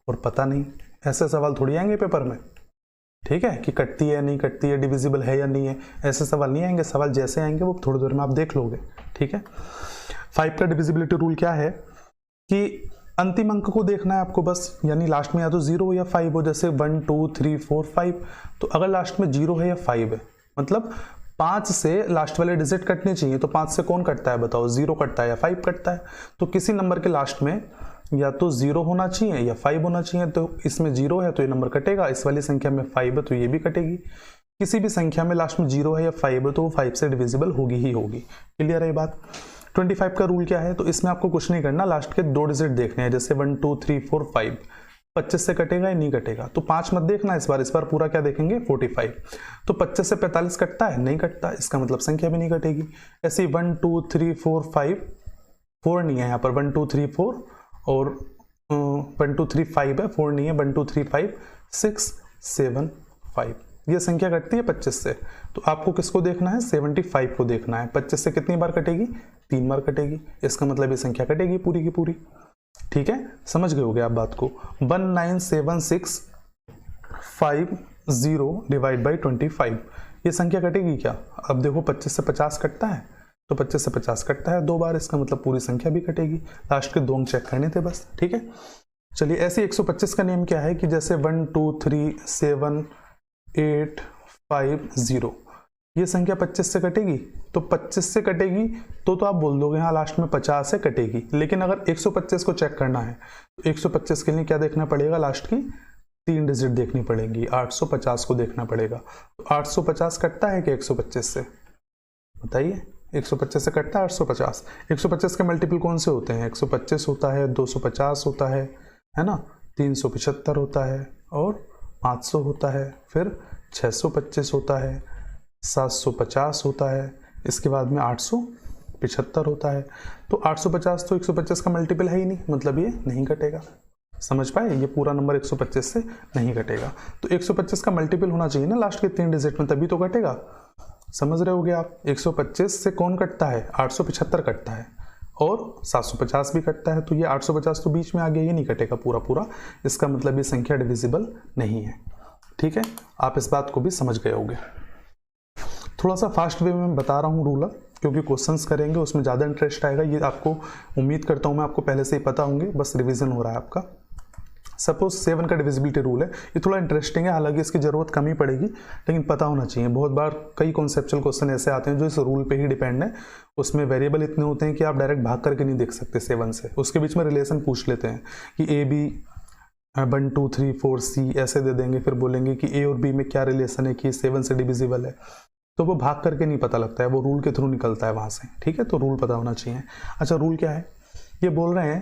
और पता नहीं। ऐसे सवाल थोड़ी आएंगे पेपर में, ठीक है, कि कटती है नहीं कटती है, डिविजिबल है या नहीं है, ऐसे सवाल नहीं आएंगे। सवाल जैसे आएंगे वो थोड़ी देर में आप देख लोगे। ठीक है, 5 का डिविजिबिलिटी रूल क्या है कि अंतिम अंक को देखना है आपको बस, यानी लास्ट में या तो 0 या 5 हो, जैसे 1 2 3 4 5। तो अगर लास्ट में 0 है या 5 है, मतलब 5 से लास्ट वाले डिजिट कटने चाहिए, तो 5 से कौन कटता है बताओ? 0 कटता है या 5 कटता है? तो किसी नंबर के लास्ट में या तो 0 होना चाहिए या 5 होना चाहिए, तो इसमें 0 है तो ये नंबर कटेगा, इस वाली संख्या में 5 है तो ये भी कटेगी। किसी भी संख्या में लास्ट में 0 है या 5 है तो वो 5 से डिविजिबल होगी ही होगी। क्लियर है ये बात? 25 का रूल क्या है? तो इसमें आपको कुछ नहीं करना, लास्ट के 2 डिजिट देखने हैं, जैसे 1 2 3 4 5। 25 से कटेगा या नहीं कटेगा? तो 5 मत देखना इस बार पूरा क्या देखेंगे? 45। तो 25 से 45 कटता है? नहीं कटता, इसका मतलब संख्या भी नहीं कटेगी। ऐसे 1 2 3 4 5, 4 नहीं है यहाँ पर, 1 2 3 4 और 1 2 3 5 है, 4 नहीं है, 1 2 3 5 6 7 5, ये संख्या कटती है 25 से। तो आपको किसको देखना है? 75 को देखना है। 25 से कितनी बार कटेगी? 3 बार कटेगी, इसका मतलब ये संख्या कटेगी पूरी की पूरी। ठीक है, समझ गए होगे आप बात को? 197650 डिवाइड बाई 25, ये संख्या कटेगी क्या? अब देखो 25 से 50 कटता है, तो 25 से 50 कटता है 2 बार, इसका मतलब पूरी संख्या भी कटेगी। लास्ट के 2 अंक चेक करने थे बस। ठीक है, चलिए ऐसे 125 का नियम क्या है कि जैसे 1 2 3 7 8 5 0, ये संख्या 25 से कटेगी, तो 25 से कटेगी तो आप बोल दोगे हाँ लास्ट में 50 से कटेगी। लेकिन अगर 125 को चेक करना है तो 125 के लिए क्या देखना पड़ेगा? लास्ट की 3 डिजिट देखनी पड़ेगी, 850 को देखना पड़ेगा। तो 850 कटता है कि 125 से? बताइए, 125 से कटता है 850? 125 के मल्टीपल कौन से होते हैं? 125 होता है, 250 होता है ना, 375 होता है और 500 होता है, फिर 625 होता है, 750 होता है, इसके बाद में 875 होता है। तो 850 तो 125 का मल्टीपल है ही नहीं, मतलब ये नहीं कटेगा। समझ पाए? ये पूरा नंबर 125 से नहीं कटेगा। तो 125 का मल्टीपल होना चाहिए ना लास्ट के 3 डिजिट में, तभी तो कटेगा। समझ रहे होगे आप? 125 से कौन कटता है? 875 कटता है और 750 भी कटता है, तो ये 850 तो बीच में आ गया, ये नहीं कटेगा पूरा पूरा, इसका मतलब ये संख्या डिविजिबल नहीं है। ठीक है, आप इस बात को भी समझ गए होंगे। थोड़ा सा फास्ट वे में बता रहा हूँ रूल, क्योंकि क्वेश्चंस करेंगे उसमें ज़्यादा इंटरेस्ट आएगा, ये आपको उम्मीद करता हूँ मैं आपको पहले से ही पता होंगे, बस रिवीजन हो रहा है आपका। सपोज 7 का डिविजिबिलिटी रूल है, ये थोड़ा इंटरेस्टिंग है, हालांकि इसकी जरूरत कम ही पड़ेगी, लेकिन पता होना चाहिए। बहुत बार कई कॉन्सेप्चुअल क्वेश्चन ऐसे आते हैं जो इस रूल पे ही डिपेंड है, उसमें वेरिएबल इतने होते हैं कि आप डायरेक्ट भाग करके नहीं देख सकते 7 से, उसके बीच में रिलेशन पूछ लेते हैं कि ए बी 1 2 3 4 सी ऐसे दे देंगे, फिर बोलेंगे कि ए और बी में क्या रिलेशन है कि 7 से डिविजिबल है, तो वो भाग करके नहीं पता लगता है, वो रूल के थ्रू निकलता है वहाँ से। ठीक है, तो रूल पता होना चाहिए। अच्छा, रूल क्या है? ये बोल रहे हैं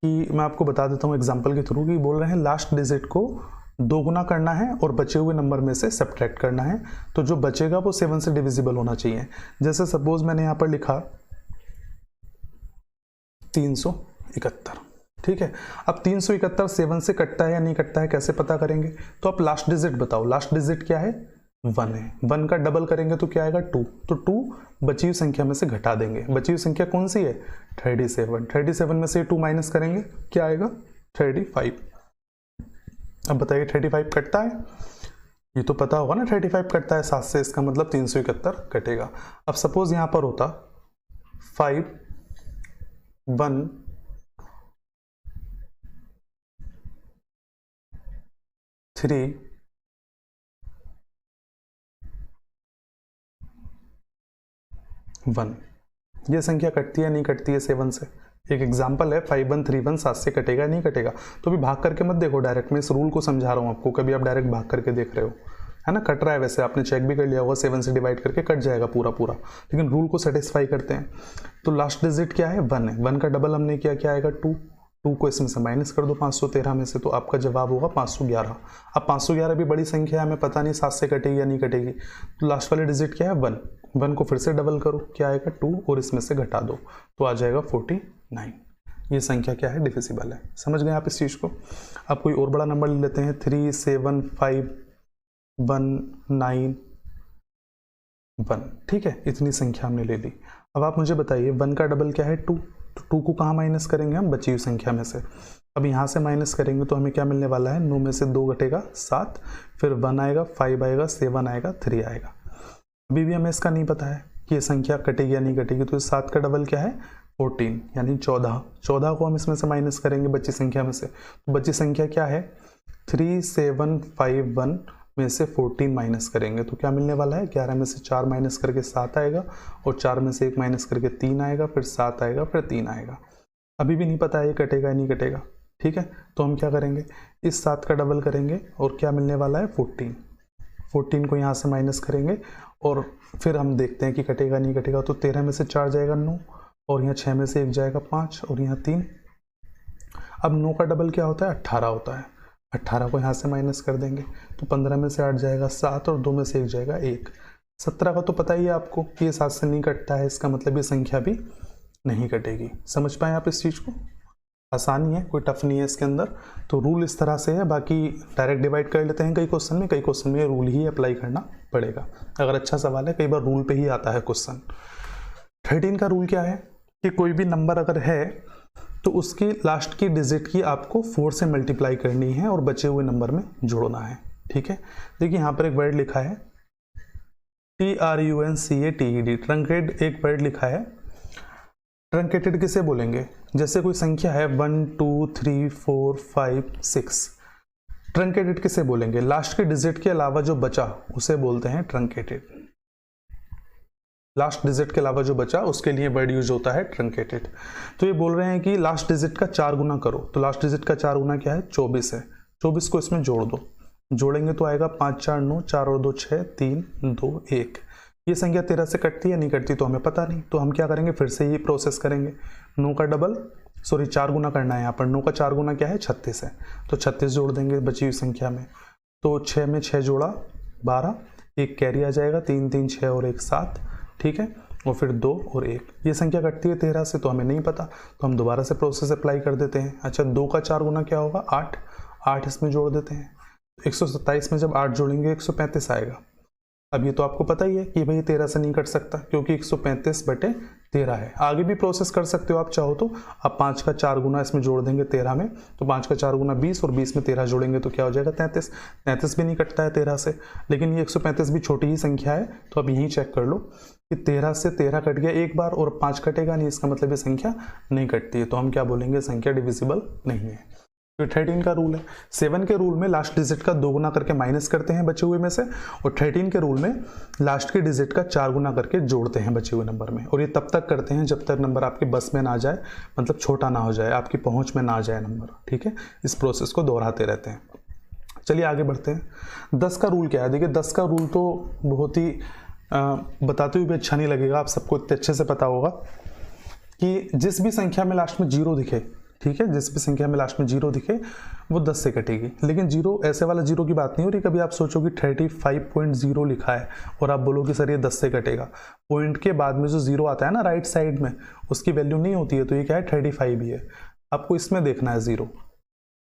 कि मैं आपको बता देता हूँ एग्जाम्पल के थ्रू, कि बोल रहे हैं लास्ट डिजिट को 2 गुना करना है और बचे हुए नंबर में से सब्ट्रैक्ट करना है, तो जो बचेगा वो 7 से डिविजिबल होना चाहिए। जैसे सपोज मैंने यहाँ पर लिखा 371, ठीक है। अब 371 7 से कटता है या नहीं कटता है, कैसे पता करेंगे? तो आप लास्ट डिजिट बताओ, लास्ट डिजिट क्या है? 1 है, 1 का डबल करेंगे तो क्या आएगा? 2, तो 2 बची हुई संख्या में से घटा देंगे। बची हुई संख्या कौन सी है? 37। 37 में से 2 माइनस करेंगे, क्या आएगा? 35। अब बताइए 35 कटता है? ये तो पता होगा ना 35 कटता है 7 से, इसका मतलब 371 कटेगा। अब सपोज यहां पर होता 5 1 3 1। ये संख्या कटती है नहीं कटती है 7 से? एक एग्जाम्पल है 5131 7 से कटेगा नहीं कटेगा? तो भी भाग करके मत देखो डायरेक्ट, मैं इस रूल को समझा रहा हूँ आपको, कभी आप डायरेक्ट भाग करके देख रहे हो, है ना, कट रहा है, वैसे आपने चेक भी कर लिया होगा 7 से डिवाइड करके कट जाएगा पूरा पूरा, लेकिन रूल को सेटिस्फाई करते हैं। तो लास्ट डिजिट क्या है? 1 है, 1 का डबल हमने किया, क्या आएगा? 2। 2 को इसमें से माइनस कर दो 513 में से, तो आपका जवाब होगा 511। अब 511 भी बड़ी संख्या है, हमें पता नहीं 7 से कटेगी या नहीं कटेगी, तो लास्ट वाले डिजिट क्या है? 1। 1 को फिर से डबल करो, क्या आएगा? 2, और इसमें से घटा दो तो आ जाएगा 49। ये संख्या क्या है? डिविजिबल है। समझ गए आप इस चीज़ को? अब कोई और बड़ा नंबर ले लेते हैं, 37519 ठीक है, इतनी संख्या हमने ले ली। अब आप मुझे बताइए 1 का डबल क्या है? 2। तो 2 को कहाँ माइनस करेंगे हम? बची हुई संख्या में से। अब यहाँ से माइनस करेंगे तो हमें क्या मिलने वाला है? 9 में से 2 घटेगा 7, फिर 1 आएगा, 5 आएगा, 7 आएगा, 3 आएगा। अभी भी हमें इसका नहीं पता है कि ये संख्या कटेगी या नहीं कटेगी, तो 7 का डबल क्या है? 14 यानी 14। 14 को हम इसमें से माइनस करेंगे बची संख्या में से, तो बची संख्या क्या है? 3751 में से 14 माइनस करेंगे तो क्या मिलने वाला है? 11 में से 4 माइनस करके 7 आएगा, और 4 में से 1 माइनस करके 3 आएगा, फिर 7 आएगा, फिर 3 आएगा। अभी भी नहीं पता है ये कटेगा या नहीं कटेगा, ठीक है, तो हम क्या करेंगे? इस 7 का डबल करेंगे और क्या मिलने वाला है? 14। 14 को यहाँ से माइनस करेंगे और फिर हम देखते हैं कि कटेगा नहीं कटेगा, तो 13 में से 4 जाएगा 9, और यहाँ 6 में से 1 जाएगा 5, और यहाँ 3। अब 9 का डबल क्या होता है? 18 होता है। 18 को यहाँ से माइनस कर देंगे तो 15 में से 8 जाएगा 7, और 2 में से 1 जाएगा 1। 17 का तो पता ही है आपको कि ये 7 से नहीं कटता है, इसका मतलब ये संख्या भी नहीं कटेगी। समझ पाए आप इस चीज़ को? आसानी है, कोई टफ नहीं है इसके अंदर। तो रूल इस तरह से है, बाकी डायरेक्ट डिवाइड कर लेते हैं कई क्वेश्चन में, कई क्वेश्चन में रूल ही अप्लाई करना पड़ेगा। अगर अच्छा सवाल है, कई बार रूल पे ही आता है क्वेश्चन। 13 का रूल क्या है कि कोई भी नंबर अगर है तो उसकी लास्ट की डिजिट की आपको 4 से मल्टीप्लाई करनी है और बचे हुए नंबर में जोड़ना है, ठीक है। देखिए यहाँ पर एक वर्ड लिखा है TRUNCATED, ट्रंकेटेड एक वर्ड लिखा है। ट्रंकेटेड किसे बोलेंगे? जैसे कोई संख्या है 1 2 3 4 5 6, ट्रंकेटेड किसे बोलेंगे? लास्ट के डिजिट के अलावा जो बचा उसे बोलते हैं ट्रंकेटेड। लास्ट डिजिट के अलावा जो बचा उसके लिए वर्ड यूज होता है ट्रंकेटेड। तो ये बोल रहे हैं कि लास्ट डिजिट का 4 गुना करो, तो लास्ट डिजिट का 4 गुना क्या है? 24 है। 24 को इसमें जोड़ दो, जोड़ेंगे तो आएगा 5 4 9, 4 और 2 6, 3 2 1। ये संख्या 13 से कटती है नहीं कटती तो हमें पता नहीं, तो हम क्या करेंगे? फिर से ये प्रोसेस करेंगे। 9 का डबल 4 गुना करना है यहाँ पर। 9 का 4 गुना क्या है? 36 है, तो 36 जोड़ देंगे बची हुई संख्या में। तो 6 में 6 जोड़ा 12, एक कैरी आ जाएगा, 3 3 6 और 1 7, ठीक है, और फिर 2 और 1। ये संख्या कटती है 13 से, तो हमें नहीं पता, तो हम दोबारा से प्रोसेस अप्लाई कर देते हैं। अच्छा, 2 का 4 गुना क्या होगा? 8, 8 इसमें जोड़ देते हैं। 127 में जब 8 जोड़ेंगे 135 आएगा। अब ये तो आपको पता ही है कि भाई 13 से नहीं कट सकता, क्योंकि 135/13 है। आगे भी प्रोसेस कर सकते हो आप चाहो तो। अब 5 का 4 गुना इसमें जोड़ देंगे 13 में, तो 5 का 4 गुना 20, और 20 में 13 जोड़ेंगे तो क्या हो जाएगा? 33। 33 भी नहीं कटता है 13 से, लेकिन ये 135 भी छोटी ही संख्या है, तो अब यहीं चेक कर लो कि 13 से 13 कट गया एक बार और 5 कटेगा नहीं, इसका मतलब ये संख्या नहीं कटती है। तो हम क्या बोलेंगे? संख्या डिविजिबल नहीं है। तो 13 का रूल है। 7 के रूल में लास्ट डिजिट का 2 गुना करके माइनस करते हैं बचे हुए में से, और 13 के रूल में लास्ट के डिजिट का 4 गुना करके जोड़ते हैं बचे हुए नंबर में। और ये तब तक करते हैं जब तक नंबर आपके बस में ना जाए, मतलब छोटा ना हो जाए, आपकी पहुंच में ना जाए नंबर, ठीक है। इस प्रोसेस को दोहराते रहते हैं। चलिए आगे बढ़ते हैं। 10 का रूल क्या है? देखिए 10 का रूल तो बहुत ही बताते हुए भी अच्छा नहीं लगेगा, आप सबको इतने अच्छे से पता होगा कि जिस भी संख्या में लास्ट में 0 दिखे, ठीक है, जिस भी संख्या में लास्ट में 0 दिखे वो 10 से कटेगी। लेकिन 0 ऐसे वाला 0 की बात नहीं हो रही। कभी आप सोचो कि 35.0 लिखा है और आप बोलो कि सर ये 10 से कटेगा, पॉइंट के बाद में जो 0 आता है ना राइट साइड में, उसकी वैल्यू नहीं होती है, तो ये क्या है? 35 ही है। आपको इसमें देखना है 0,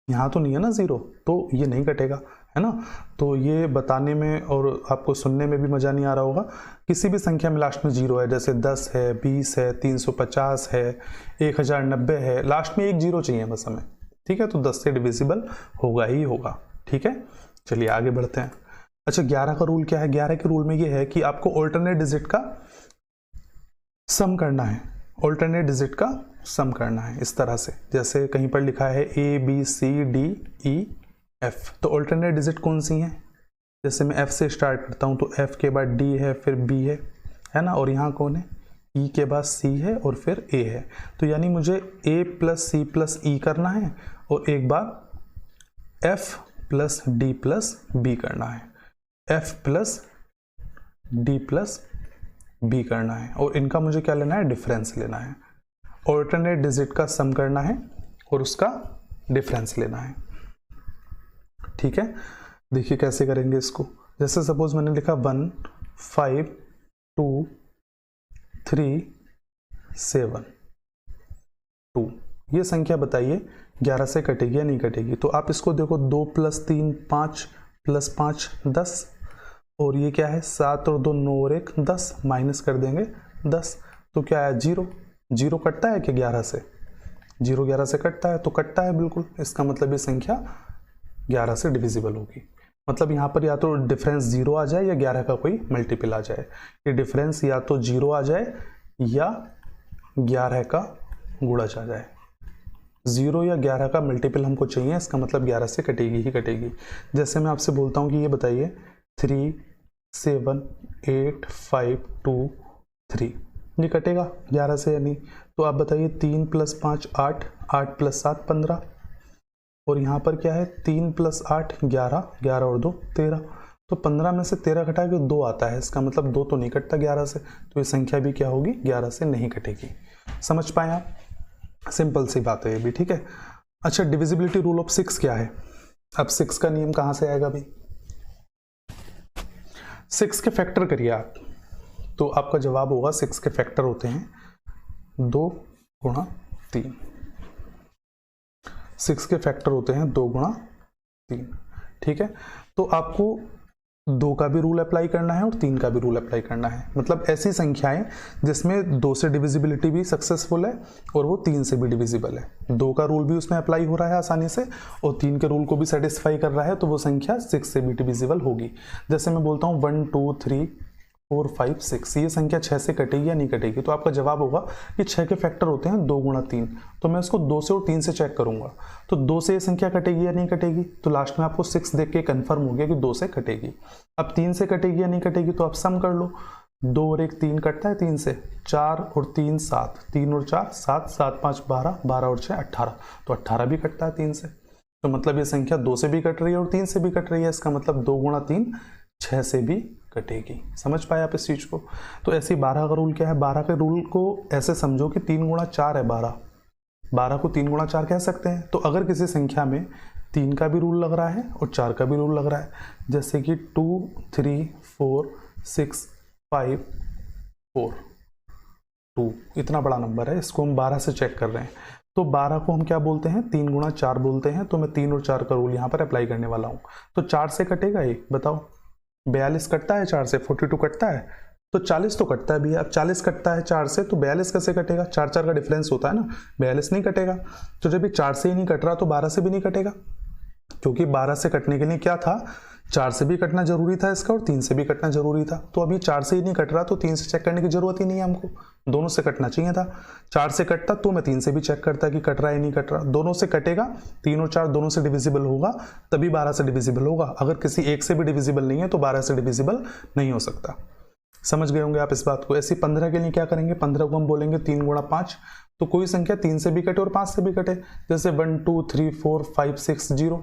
यहाँ तो नहीं है ना 0, तो ये नहीं कटेगा, है ना। तो ये बताने में और आपको सुनने में भी मज़ा नहीं आ रहा होगा। किसी भी संख्या में लास्ट में 0 है, जैसे 10 है, 20 है, 350 है, 1090 है, लास्ट में एक 0 चाहिए बस हमें, ठीक है। तो 10 से डिविजिबल होगा ही होगा, ठीक है। चलिए आगे बढ़ते हैं। अच्छा, 11 का रूल क्या है? 11 के रूल में ये है कि आपको ऑल्टरनेट डिजिट का सम करना है। ऑल्टरनेट डिजिट का सम करना है इस तरह से, जैसे कहीं पर लिखा है ABCDEF, तो ऑल्टरनेट डिजिट कौन सी हैं? जैसे मैं F से स्टार्ट करता हूँ तो F के बाद D है, फिर B है ना, और यहाँ कौन है? ई के बाद सी है और फिर ए है, तो यानी मुझे ए प्लस सी प्लस ई करना है और एक बार F plus D plus B करना है, F plus D plus B करना है, और इनका मुझे क्या लेना है, डिफरेंस लेना है। ऑल्टरनेट डिजिट का सम करना है और उसका डिफरेंस लेना है। ठीक है, देखिए कैसे करेंगे इसको। जैसे सपोज मैंने लिखा 1 5 2 3 7 2, ये संख्या बताइए 11 से कटेगी या नहीं कटेगी। तो आप इसको देखो, 2 + 3 5 + 5 10, और ये क्या है 7 और 2 9 और 1 10, माइनस कर देंगे 10, तो क्या है 0। 0 कटता है कि 11 से, 0 11 से कटता है, तो कटता है बिल्कुल। इसका मतलब ये संख्या 11 से डिविजिबल होगी। मतलब यहाँ पर या तो डिफरेंस 0 आ जाए या 11 का कोई मल्टीपल आ जाए। ये डिफरेंस या तो 0 आ जाए या 11 का गुणज आ जाए। 0 या 11 का मल्टीपल हमको चाहिए, इसका मतलब 11 से कटेगी ही कटेगी। जैसे मैं आपसे बोलता हूँ कि ये बताइए 3 7 8 5 2 3, ये कटेगा 11 से या नहीं। तो आप बताइए 3 + 5 8, 8 + 7 15, और यहाँ पर क्या है 3 + 8 11, 11 और 2 13, तो 15 में से 13 घटा के 2 आता है, इसका मतलब 2 तो नहीं कटता 11 से, तो ये संख्या भी क्या होगी 11 से नहीं कटेगी। समझ पाए आप, सिंपल सी बात है ये भी। ठीक है, अच्छा डिविजिबिलिटी रूल ऑफ 6 क्या है। अब 6 का नियम कहाँ से आएगा भाई, 6 के फैक्टर करिए आप, तो आपका जवाब होगा 6 के फैक्टर होते हैं 2 × 3। 6 के फैक्टर होते हैं 2 × 3। ठीक है, तो आपको 2 का भी रूल अप्लाई करना है और 3 का भी रूल अप्लाई करना है। मतलब ऐसी संख्याएं जिसमें 2 से डिविजिबिलिटी भी सक्सेसफुल है और वो 3 से भी डिविजिबल है, 2 का रूल भी उसमें अप्लाई हो रहा है आसानी से और 3 के रूल को भी सेटिस्फाई कर रहा है, तो वो संख्या 6 से भी डिविजिबल होगी। जैसे मैं बोलता हूँ 1 2 3 4 5 6, ये संख्या 6 से कटेगी या नहीं कटेगी। तो आपका जवाब होगा कि 6 के फैक्टर होते हैं 2 × 3, तो मैं इसको 2 से और 3 से चेक करूंगा, तो 2 से ये संख्या कटेगी या नहीं कटेगी। तो लास्ट में आपको 6 देख के कंफर्म हो गया कि 2 से कटेगी। अब 3 से कटेगी या नहीं कटेगी, तो आप सम कर लो, 2 और 1 3 कटता है 3 से, 4 और 3 7, 3 और 4 7, 7 5 12, 12 और 6 18, तो 18 भी कटता है 3 से। तो मतलब ये संख्या 2 से भी कट रही है और 3 से भी कट रही है, इसका मतलब 2 × 3 6 से भी कटेगी। समझ पाए आप इस चीज को। तो ऐसे 12 का रूल क्या है, 12 के रूल को ऐसे समझो कि 3 × 4 है 12, 12 को 3 × 4 कह सकते हैं। तो अगर किसी संख्या में 3 का भी रूल लग रहा है और 4 का भी रूल लग रहा है, जैसे कि 2 3 4 6 5 4 2, इतना बड़ा नंबर है, इसको हम 12 से चेक कर रहे हैं, तो 12 को हम क्या बोलते हैं 3 × 4 बोलते हैं। तो मैं 3 और 4 का रूल यहाँ पर अप्लाई करने वाला हूँ। तो 4 से कटेगा ये, बताओ 42 कटता है 4 से, 42 कटता है, तो 40 तो कटता है भैया। अब 40 कटता है 4 से, तो 42 कैसे कटेगा, 4 4 का डिफरेंस होता है ना, 42 नहीं कटेगा। तो जब ये 4 से ही नहीं कट रहा तो 12 से भी नहीं कटेगा, क्योंकि 12 से कटने के लिए क्या था, 4 से भी कटना जरूरी था इसका और 3 से भी कटना जरूरी था। तो अभी 4 से ही नहीं कट रहा तो 3 से चेक करने की जरूरत ही नहीं है हमको, दोनों से कटना चाहिए था। 4 से कटता तो मैं 3 से भी चेक करता कि कट रहा है नहीं कट रहा, दोनों से कटेगा, 3 और 4 दोनों से डिविजिबल होगा तभी 12 से डिविजिबल होगा। अगर किसी एक से भी डिविजिबल नहीं है तो 12 से डिविजिबल नहीं हो सकता। समझ गए होंगे आप इस बात को। ऐसी 15 के लिए क्या करेंगे, 15 को हम बोलेंगे 3 × 5, तो कोई संख्या 3 से भी कटे और 5 से भी कटे, जैसे 1 2 3 4 5 6 0,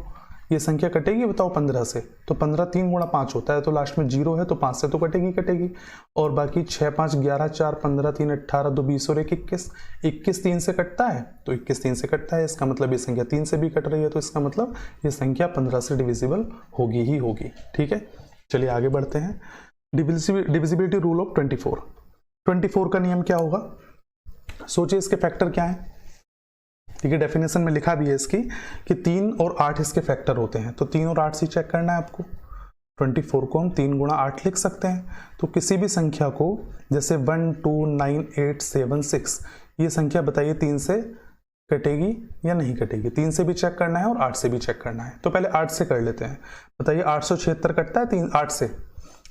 ये संख्या कटेगी बताओ 15 से, तो 15 3 × 5 होता है, तो लास्ट में 0 है तो 5 से तो कटेगी कटेगी। और बाकी 6 5 11 4 15 3 18 2 20 और 1 21, 21 3 से कटता है, तो 21 3 से कटता है, इसका मतलब ये संख्या 3 से भी कट रही है, तो इसका मतलब ये संख्या 15 से डिविजिबल होगी ही होगी। ठीक है, चलिए आगे बढ़ते हैं। डिविजिबिलिटी रूल ऑफ 24 का नियम क्या होगा, सोचिए इसके फैक्टर क्या है। ठीक है, डेफिनेशन में लिखा भी है इसकी कि 3 और 8 इसके फैक्टर होते हैं, तो 3 और 8 से चेक करना है आपको। 24 को हम 3 × 8 लिख सकते हैं। तो किसी भी संख्या को, जैसे 1 2 9 8 7 6, ये संख्या बताइए 3 से कटेगी या नहीं कटेगी। 3 से भी चेक करना है और 8 से भी चेक करना है। तो पहले 8 से कर लेते हैं, बताइए 876 कटता है 3 8 से,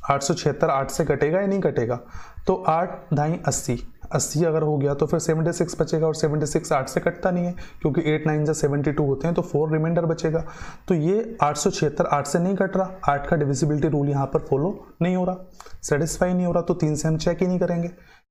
876 8 से कटेगा या नहीं कटेगा। तो 8 ढाई 80, 80 अगर हो गया तो फिर 76 बचेगा, और 76 8 से कटता नहीं है क्योंकि 8 9 72 होते हैं, तो 4 रिमाइंडर बचेगा। तो ये 876 8 से नहीं कट रहा, 8 का डिविजिबिलिटी रूल यहाँ पर फॉलो नहीं हो रहा, सेटिस्फाई नहीं हो रहा, तो 3 से हम चेक ही नहीं करेंगे।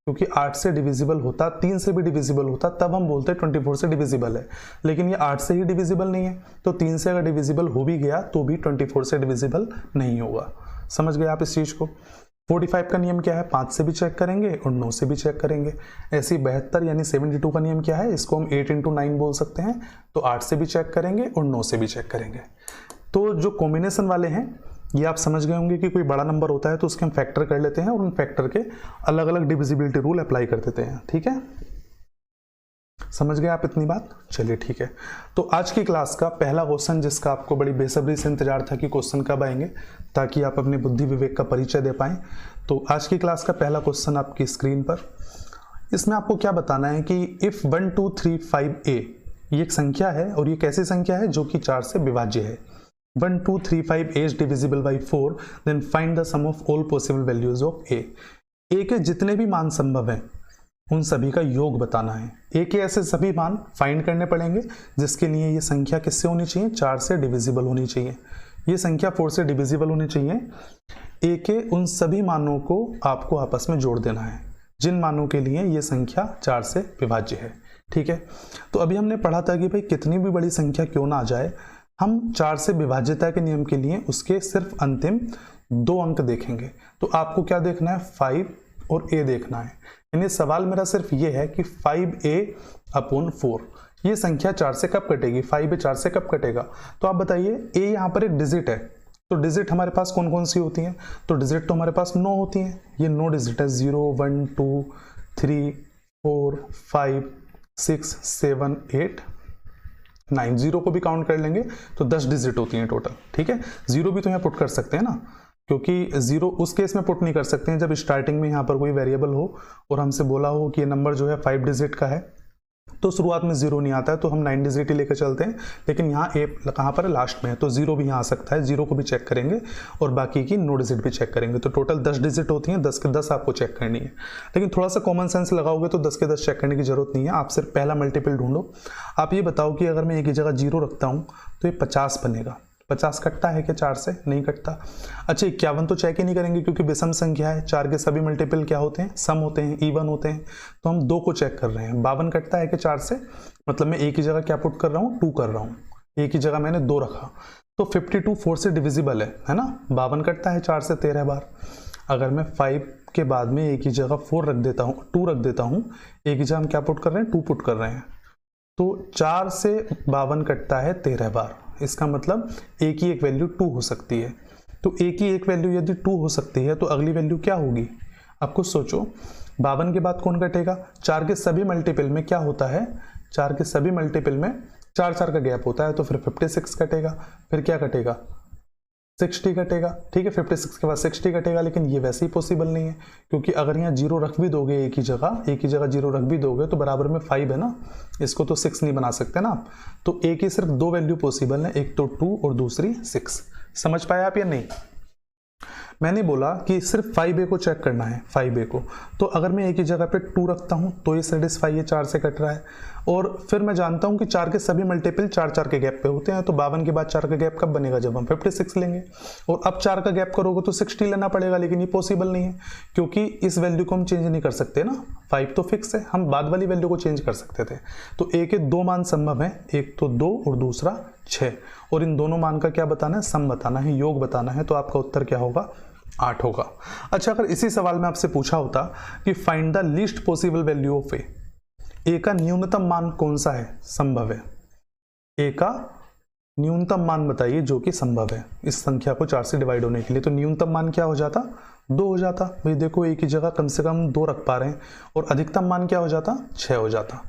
क्योंकि 8 से डिविजिबल होता, 3 से भी डिविजिबल होता, तब हम बोलते 24 से डिविजिबल है। लेकिन ये 8 से ही डिविजिबल नहीं है, तो 3 से अगर डिविजिबल हो भी गया तो भी 24 से डिविजिबल नहीं होगा। समझ गए आप इस चीज़ को। 45 का नियम क्या है, 5 से भी चेक करेंगे और 9 से भी चेक करेंगे। ऐसी 72 यानी 72 का नियम क्या है, इसको हम 8 × 9 बोल सकते हैं। तो 8 से भी चेक करेंगे और 9 से भी चेक करेंगे। तो जो कॉम्बिनेशन वाले हैं ये आप समझ गए होंगे कि कोई बड़ा नंबर होता है तो उसके हम फैक्टर कर लेते हैं और उन फैक्टर के अलग अलग डिविजिबिलिटी रूल अप्लाई कर देते हैं। ठीक है, समझ गए आप इतनी बात। चलिए ठीक है, तो आज की क्लास का पहला क्वेश्चन, जिसका आपको बड़ी बेसब्री से इंतजार था कि क्वेश्चन कब आएंगे ताकि आप अपने बुद्धि विवेक का परिचय दे पाएं। तो आज की क्लास का पहला क्वेश्चन आपकी स्क्रीन पर, इसमें आपको क्या बताना है कि इफ 1 2 3 5a ये एक संख्या है और ये कैसी संख्या है, जो कि 4 से विभाज्य है। 1 2 3 5 a is divisible by 4, then find the sum of all possible values of a। a के जितने भी मान संभव हैं उन सभी का योग बताना है। a के ऐसे सभी मान फाइंड करने पड़ेंगे जिसके लिए ये संख्या किससे होनी चाहिए, 4 से डिविजिबल होनी चाहिए। ये संख्या 4 से डिविजिबल होनी चाहिए। a के उन सभी मानों को आपको आपस में जोड़ देना है जिन मानों के लिए ये संख्या 4 से विभाज्य है। ठीक है, तो अभी हमने पढ़ा था कि भाई कितनी भी बड़ी संख्या क्यों ना आ जाए, हम 4 से विभाज्यता के नियम के लिए उसके सिर्फ अंतिम 2 अंक देखेंगे। तो आपको क्या देखना है, 5 और a देखना है। यानी सवाल मेरा सिर्फ ये है कि 5a/4 ये संख्या 4 से कब कटेगी, 5a 4 से कब कटेगा। तो आप बताइए, a यहाँ पर एक डिजिट है, तो डिजिट हमारे पास कौन कौन सी होती हैं, तो डिजिट तो हमारे पास 9 होती हैं। ये 9 डिजिट है, 0 1 2 3 4 5 6 7 8 9। 0 को भी काउंट कर लेंगे तो 10 डिजिट होती हैं टोटल। ठीक है, 0 भी तो यहाँ पुट कर सकते हैं ना, क्योंकि 0 उस केस में पुट नहीं कर सकते हैं जब स्टार्टिंग में यहाँ पर कोई वेरिएबल हो और हमसे बोला हो कि ये नंबर जो है 5 डिजिट का है, तो शुरुआत में 0 नहीं आता है तो हम 9 डिजिट ही लेकर चलते हैं। लेकिन यहाँ ए कहाँ पर है, लास्ट में है, तो 0 भी यहाँ आ सकता है। 0 को भी चेक करेंगे और बाकी की 9 डिजिट भी चेक करेंगे। तो टोटल 10 डिजिट होती हैं, 10 के 10 आपको चेक करनी है। लेकिन थोड़ा सा कॉमन सेंस लगाओगे तो 10 के 10 चेक करने की जरूरत नहीं है, आप सिर्फ पहला मल्टीपल ढूंढो। आप ये बताओ कि अगर मैं एक ही जगह 0 रखता हूँ तो ये 50 बनेगा। 50 कटता है क्या 4 से, नहीं कटता। अच्छा, 51 तो चेक ही नहीं करेंगे क्योंकि विषम संख्या है। 4 के सभी मल्टीपल क्या होते हैं, सम होते हैं, इवन होते हैं। तो हम 2 को चेक कर रहे हैं। 52 कटता है क्या 4 से, मतलब मैं एक ही जगह क्या पुट कर रहा हूँ, 2 कर रहा हूँ। एक ही जगह मैंने 2 रखा, तो 52 4 से डिविजिबल है ना। 52 कटता है 4 से 13 बार। अगर मैं 5 के बाद में एक ही जगह 4 रख देता हूँ, 2 रख देता हूँ, एक ही जगह हम क्या पुट कर रहे हैं, 2 पुट कर रहे हैं, तो 4 से 52 कटता है 13 बार। इसका मतलब a की एक वैल्यू 2 हो सकती है। तो a की एक वैल्यू यदि 2 हो सकती है तो अगली वैल्यू क्या होगी, आप खुद सोचो। 52 के बाद कौन कटेगा, 4 के सभी मल्टीपल में क्या होता है, 4 के सभी मल्टीपल में 4 4 का गैप होता है, तो फिर 56 कटेगा। फिर क्या कटेगा, 60 कटेगा। ठीक है, 56 के बाद 60 कटेगा। लेकिन ये वैसे ही पॉसिबल नहीं है, क्योंकि अगर यहाँ 0 रख भी दोगे एक ही जगह 0 रख भी दोगे तो बराबर में 5 है ना, इसको तो 6 नहीं बना सकते ना आप। तो एक ही सिर्फ 2 वैल्यू पॉसिबल है, एक तो 2 और दूसरी 6। समझ पाए आप या नहीं। मैंने बोला कि सिर्फ 5a को चेक करना है, 5a को। तो अगर मैं एक ही जगह पे 2 रखता हूं तो ये सेटिस्फाई है, 4 से कट रहा है। और फिर मैं जानता हूं कि 4 के सभी मल्टीपल 4 4 के गैप पे होते हैं। तो 52 के बाद 4 का गैप कब बनेगा, जब हम 56 लेंगे। और अब 4 का गैप करोगे तो 60 लेना पड़ेगा, लेकिन ये पॉसिबल नहीं है क्योंकि इस वैल्यू को हम चेंज नहीं कर सकते ना। 5 तो फिक्स है, हम बाद वाली वैल्यू को चेंज कर सकते थे। तो a के 2 मान संभव है, एक तो 2 और दूसरा 6। और इन दोनों मान का क्या बताना है, सम बताना है, योग बताना है। तो आपका उत्तर क्या होगा, 8 होगा। अच्छा, अगर इसी सवाल में आपसे पूछा होता कि find the least possible value of A का न्यूनतम मान कौन सा है, संभव है। ए का न्यूनतम मान बताइए जो कि संभव है इस संख्या को 4 से डिवाइड होने के लिए। तो न्यूनतम मान क्या हो जाता, 2 हो जाता। भाई देखो, एक ही जगह कम से कम 2 रख पा रहे हैं। और अधिकतम मान क्या हो जाता, 6 हो जाता।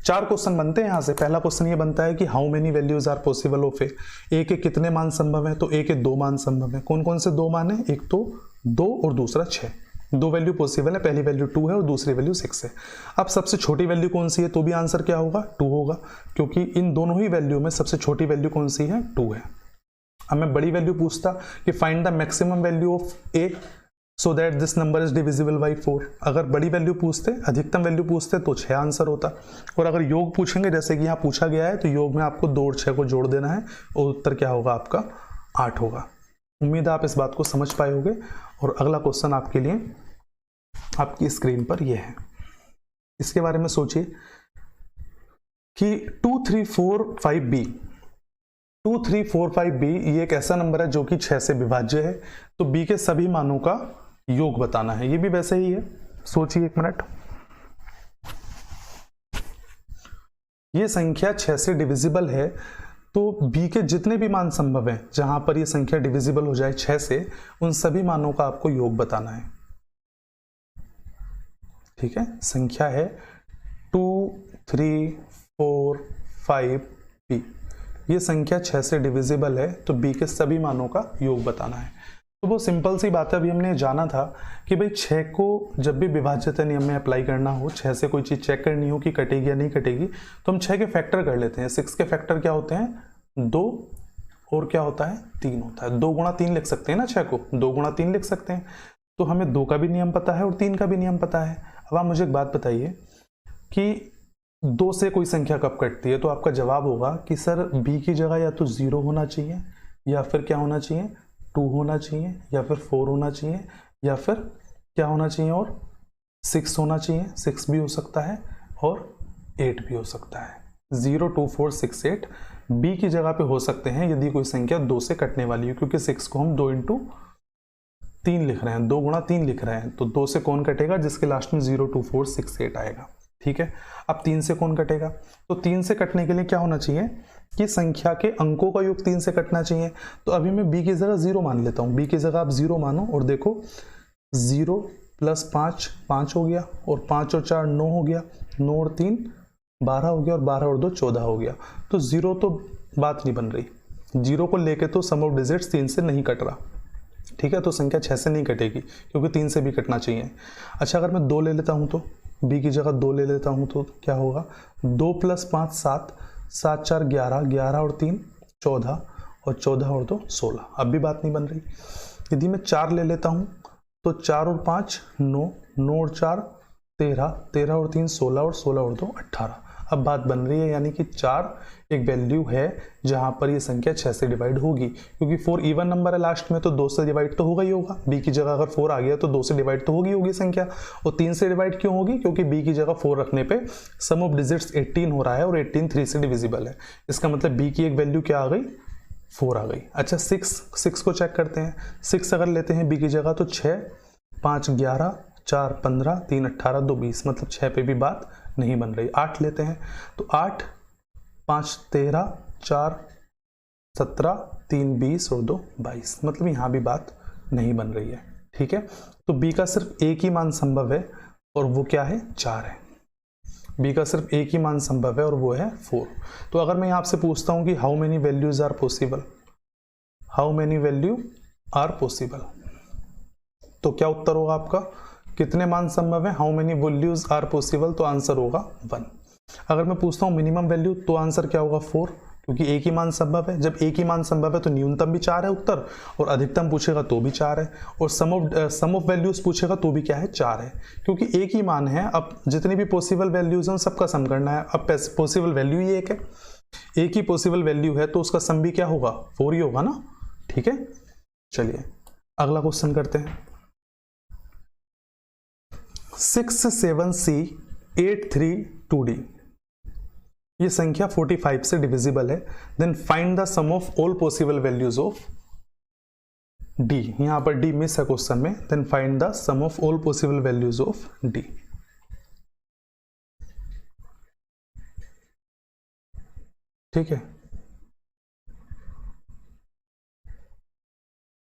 4 क्वेश्चन बनते हैं यहाँ से। पहला क्वेश्चन ये बनता है कि how many values are possible of A के कितने मान संभव है। तो ए के 2 मान संभव है। कौन कौन से 2 मान है, एक तो 2 और दूसरा 6। 2 वैल्यू पॉसिबल है, पहली वैल्यू 2 है और दूसरी वैल्यू 6 है। अब सबसे छोटी वैल्यू कौन सी है, तो भी आंसर क्या होगा, 2 होगा, क्योंकि इन दोनों ही वैल्यू में सबसे छोटी वैल्यू कौन सी है, 2 है। अब मैं बड़ी वैल्यू पूछता कि find the maximum value of A so that this number is divisible by 4। अगर बड़ी वैल्यू पूछते, अधिकतम वैल्यू पूछते तो 6 आंसर होता। और अगर योग पूछेंगे जैसे कि यहाँ पूछा गया है, तो योग में आपको 2 और 6 को जोड़ देना है और उत्तर क्या होगा आपका, 8 होगा। उम्मीद है आप इस बात को समझ पाए होंगे। और अगला क्वेश्चन आपके लिए आपकी स्क्रीन पर ये है। इसके बारे में सोचिए कि 2345b 2345b ये एक ऐसा नंबर है जो कि 6 से विभाज्य है, तो b के सभी मानों का योग बताना है। ये भी वैसे ही है, सोचिए एक मिनट। ये संख्या 6 से डिविजिबल है, तो b के जितने भी मान संभव हैं जहां पर ये संख्या डिविजिबल हो जाए 6 से, उन सभी मानों का आपको योग बताना है। ठीक है, संख्या है 2 3 4 5b। ये संख्या 6 से डिविजिबल है, तो b के सभी मानों का योग बताना है। तो वो सिंपल सी बात है, अभी हमने जाना था कि भाई 6 को जब भी विभाज्यता नियम में अप्लाई करना हो, 6 से कोई चीज़ चेक करनी हो कि कटेगी या नहीं कटेगी, तो हम 6 के फैक्टर कर लेते हैं। 6 के फैक्टर क्या होते हैं? 2 और क्या होता है? 3 होता है। 2 गुणा 3 लिख सकते हैं ना, 6 को 2 गुणा 3 लिख सकते हैं। तो हमें 2 का भी नियम पता है और 3 का भी नियम पता है। अब आप मुझे एक बात बताइए कि 2 से कोई संख्या कब कटती है, तो आपका जवाब होगा कि सर b की जगह या तो 0 होना चाहिए, या फिर क्या होना चाहिए? 2 होना चाहिए, या फिर 4 होना चाहिए, या फिर क्या होना चाहिए? और 6 होना चाहिए। 6 भी हो सकता है और 8 भी हो सकता है। 0 2 4 6 8 b की जगह पे हो सकते हैं यदि कोई संख्या 2 से कटने वाली है, क्योंकि 6 को हम 2 इंटू 3 लिख रहे हैं, 2 गुणा 3 लिख रहे हैं, तो 2 से कौन कटेगा? जिसके लास्ट में 0 2 4 6 8 आएगा। ठीक है, अब 3 से कौन कटेगा? तो 3 से कटने के लिए क्या होना चाहिए कि संख्या के अंकों का योग 3 से कटना चाहिए। तो अभी मैं b की जगह 0 मान लेता हूं। b की जगह आप 0 मानो और देखो 0 + 5 5 हो गया, और 5 और 4 9 हो गया, 9 और 3 12 हो गया, और 12 और 2 14 हो गया। तो 0 तो बात नहीं बन रही। 0 को लेके तो सम ऑफ डिजिट्स 3 से नहीं कट रहा। ठीक है, तो संख्या 6 से नहीं कटेगी, क्योंकि 3 से भी कटना चाहिए। अच्छा, अगर मैं 2 ले लेता हूं, तो b की जगह 2 ले लेता हूं, तो क्या होगा? 2 + 5 7 7 4 11 11 और 3 14, और 14 और 2 16। अब भी बात नहीं बन रही। यदि मैं 4 ले लेता हूं, तो 4 और 5 9 9 और 4 13 13 और 3 16, और 16 और 2 18। अब बात बन रही है, यानी कि 4 एक वैल्यू है जहां पर ये संख्या 6 से डिवाइड होगी, क्योंकि 4 इवन नंबर है लास्ट में, तो 2 से डिवाइड तो होगा ही होगा। b की जगह अगर 4 आ गया तो 2 से डिवाइड तो होगी संख्या। और 3 से डिवाइड क्यों होगी? क्योंकि b की जगह 4 रखने पे सम ऑफ डिजिट्स 18 हो रहा है, और 18 3 से डिविजिबल है। इसका मतलब b की एक वैल्यू क्या आ गई? 4 आ गई। अच्छा, 6 को चेक करते हैं। 6 अगर लेते हैं b की जगह, तो 6 5 11 4 15 3 18 2 20, मतलब 6 पे भी बात नहीं बन रही। 8 लेते हैं, तो 8 5 13 4 17 3 20 और 2 22, मतलब यहां भी बात नहीं बन रही है। ठीक है, तो b का सिर्फ एक ही मान संभव है, और वो क्या है? 4 है। b का सिर्फ एक ही मान संभव है, और वो है 4। तो अगर मैं आपसे पूछता हूं कि how many values are possible, how many value are possible, तो क्या उत्तर होगा आपका? कितने मान संभव है? How many values are possible, तो आंसर होगा 1। अगर मैं पूछता हूं मिनिमम वैल्यू, तो आंसर क्या होगा? 4, क्योंकि एक ही मान संभव है। जब एक ही मान संभव है तो न्यूनतम भी 4 है उत्तर, और अधिकतम पूछेगा तो भी 4 है, और सम ऑफ वैल्यूज पूछेगा तो भी क्या है? 4 है, क्योंकि एक ही मान है। अब जितनी भी पॉसिबल वैल्यूज हैं सबका सम करना है। अब पॉसिबल वैल्यू ही एक है, एक ही पॉसिबल वैल्यू है, तो उसका सम भी क्या होगा? 4 ही होगा ना। ठीक है, चलिए अगला क्वेश्चन करते हैं। 6 7c 8 3 2d, ये संख्या 45 से डिविजिबल है। Then find the sum of all possible values of d। यहां पर d मिस है क्वेश्चन में। Then find the sum of all possible values of d। ठीक है,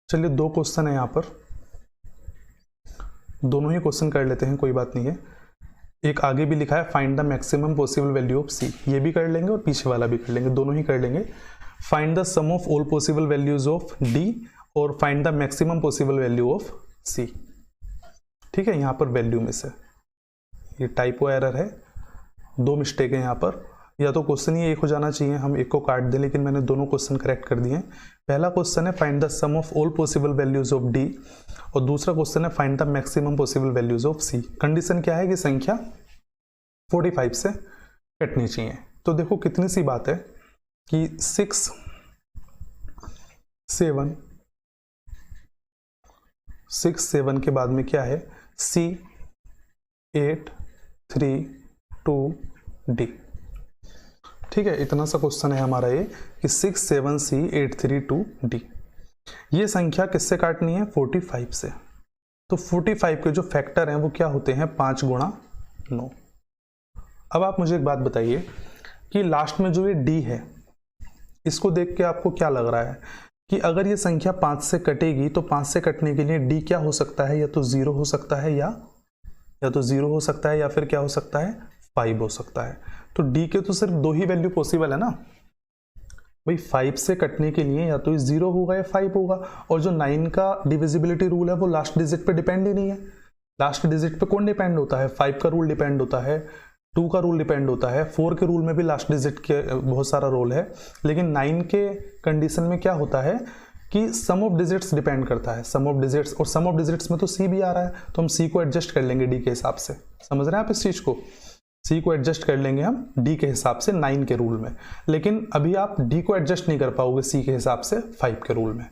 चलिए 2 क्वेश्चन है यहां पर, दोनों ही क्वेश्चन कर लेते हैं, कोई बात नहीं है। एक आगे भी लिखा है find the maximum possible value of c, ये भी कर लेंगे और पीछे वाला भी कर लेंगे, दोनों ही कर लेंगे। Find the sum of all possible values of d और find the maximum possible value of c। ठीक है, यहाँ पर वैल्यू मिस है, ये टाइपो एरर है, 2 मिस्टेक है यहाँ पर। या तो क्वेश्चन ही एक हो जाना चाहिए, हम एक को काट दें, लेकिन मैंने दोनों क्वेश्चन करेक्ट कर दिए हैं। पहला क्वेश्चन है find the sum of all possible values of d, और दूसरा क्वेश्चन है find the maximum possible values of c। Condition क्या है कि संख्या 45 से कटनी चाहिए। तो देखो कितनी सी बात है कि 6 7 के बाद में क्या है? c, 8 3 2 D। ठीक है, इतना सा क्वेश्चन है हमारा ये कि 6 7 C 8 3 2 D। ये संख्या किससे काटनी है? 45 से। तो 45 के जो फैक्टर हैं वो क्या होते हैं? 5 गुणा 9। अब आप मुझे एक बात बताइए कि लास्ट में जो ये D है इसको देख के आपको क्या लग रहा है कि अगर ये संख्या 5 से कटेगी तो 5 से कटने के लिए D क्या हो सकता है? या तो 0 हो सकता है या तो 0 हो सकता है या फिर क्या हो सकता है? 5 हो सकता है। तो D के तो सिर्फ 2 ही वैल्यू पॉसिबल है ना भाई। 5 से कटने के लिए या तो 0 होगा या 5 होगा। और जो 9 का डिविजिबिलिटी रूल है वो लास्ट डिजिट पे डिपेंड ही नहीं है। लास्ट डिजिट पे कौन डिपेंड होता है? 5 का रूल डिपेंड होता है, 2 का रूल डिपेंड होता है, 4 के रूल में भी लास्ट डिजिट के बहुत सारा रोल है। लेकिन 9 के कंडीशन में क्या होता है कि सम ऑफ डिजिट्स डिपेंड करता है, सम ऑफ डिजिट्स। और सम ऑफ डिजिट्स में तो C भी आ रहा है, तो हम C को एडजस्ट कर लेंगे D के हिसाब से। समझ रहे हैं आप इस चीज को? C को एडजस्ट कर लेंगे हम D के हिसाब से 9 के रूल में। लेकिन अभी आप D को एडजस्ट नहीं कर पाओगे C के हिसाब से 5 के रूल में।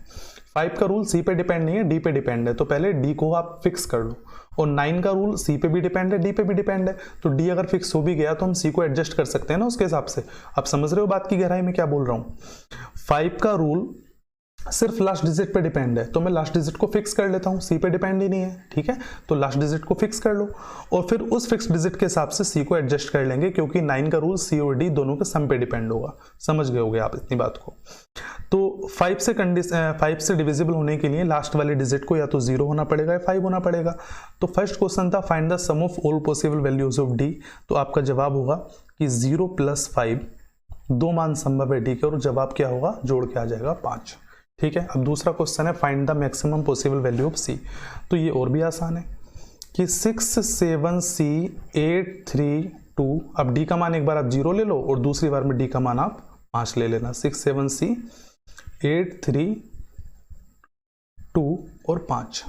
5 का रूल C पे डिपेंड नहीं है, D पे डिपेंड है। तो पहले D को आप फिक्स कर लो। और 9 का रूल C पे भी डिपेंड है, D पे भी डिपेंड है। तो D अगर फिक्स हो भी गया तो हम C को एडजस्ट कर सकते हैं ना उसके हिसाब से। आप समझ रहे हो बात की गहराई में क्या बोल रहा हूँ? 5 का रूल सिर्फ लास्ट डिजिट पे डिपेंड है, तो मैं लास्ट डिजिट को फिक्स कर लेता हूँ, C पे डिपेंड ही नहीं है। ठीक है, तो लास्ट डिजिट को फिक्स कर लो और फिर उस फिक्स डिजिट के हिसाब से C को एडजस्ट कर लेंगे, क्योंकि 9 का रूल C और D दोनों के सम पे डिपेंड होगा। समझ गए होगे आप इतनी बात को? तो 5 से डिविजिबल होने के लिए लास्ट वाले डिजिट को या तो 0 होना पड़ेगा या 5 होना पड़ेगा। तो फर्स्ट क्वेश्चन था find the sum of all possible values of D। तो आपका जवाब होगा कि 0 + 5, 2 मान संभव है D के, और जवाब क्या होगा? जोड़ के आ जाएगा 5। ठीक है, अब दूसरा क्वेश्चन है find the maximum possible value of C। तो ये और भी आसान है कि 6 7 C 8 3 2। अब D का मान एक बार आप 0 ले लो और दूसरी बार में D का मान आप 5 ले लेना। 6 7 C 8 3 2 और 5।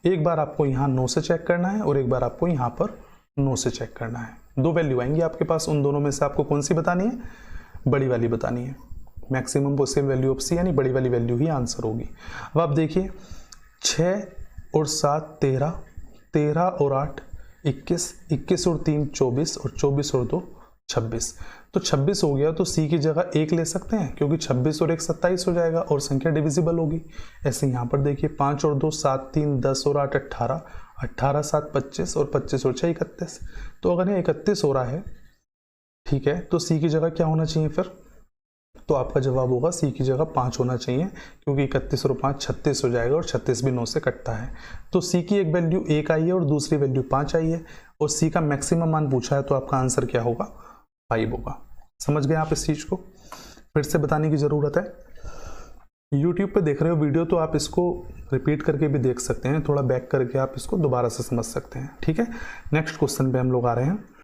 एक बार आपको यहाँ 9 से चेक करना है और एक बार आपको यहाँ पर 9 से चेक करना है। 2 वैल्यू आएंगी आपके पास, उन दोनों में से आपको कौन सी बतानी है? बड़ी वाली बतानी है। Maximum possible value of C यानी बड़ी वाली वैल्यू ही आंसर होगी। अब आप देखिए 6 और 7 13, 13 और 8 21, 21 और 3 24 और 24 और 2 26। तो 26 हो गया तो C की जगह 1 ले सकते हैं, क्योंकि 26 और 1 27 हो जाएगा और संख्या डिविजिबल होगी। ऐसे यहाँ पर देखिए 5 और 2 7 3 10 और 8 18, 18 7 25 और 25 और 6 31। तो अगर ये 31 हो रहा है, ठीक है, तो C की जगह क्या होना चाहिए फिर? तो आपका जवाब होगा C की जगह 5 होना चाहिए, क्योंकि 31 और 5 36 हो जाएगा और 36 भी 9 से कटता है। तो C की एक वैल्यू 1 आई है और दूसरी वैल्यू 5 आई है और C का मैक्सिमम मान पूछा है, तो आपका आंसर क्या होगा? 5 होगा। समझ गए आप इस चीज को? फिर से बताने की जरूरत है। YouTube पे देख रहे हो वीडियो तो आप इसको रिपीट करके भी देख सकते हैं, थोड़ा बैक करके आप इसको दोबारा से समझ सकते हैं। ठीक है, नेक्स्ट क्वेश्चन पे हम लोग आ रहे हैं।